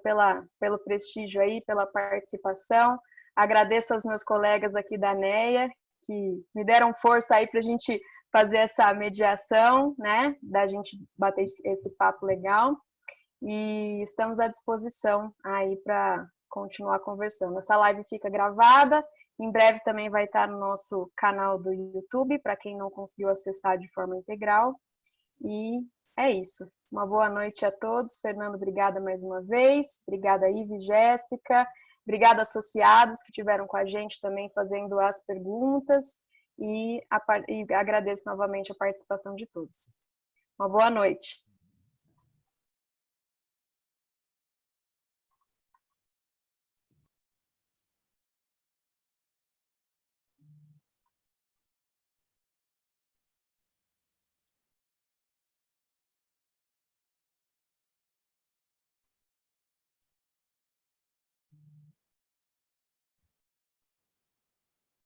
S1: pelo prestígio aí, pela participação. Agradeço aos meus colegas aqui da ANEA, que me deram força aí para a gente fazer essa mediação, né, da gente bater esse papo legal, e estamos à disposição aí para continuar conversando. Essa live fica gravada, em breve também vai estar no nosso canal do YouTube, para quem não conseguiu acessar de forma integral, e é isso. Uma boa noite a todos. Fernando, obrigada mais uma vez, obrigada Ive, Jéssica, obrigada associados que estiveram com a gente também fazendo as perguntas, e agradeço novamente a participação de todos. Uma boa noite.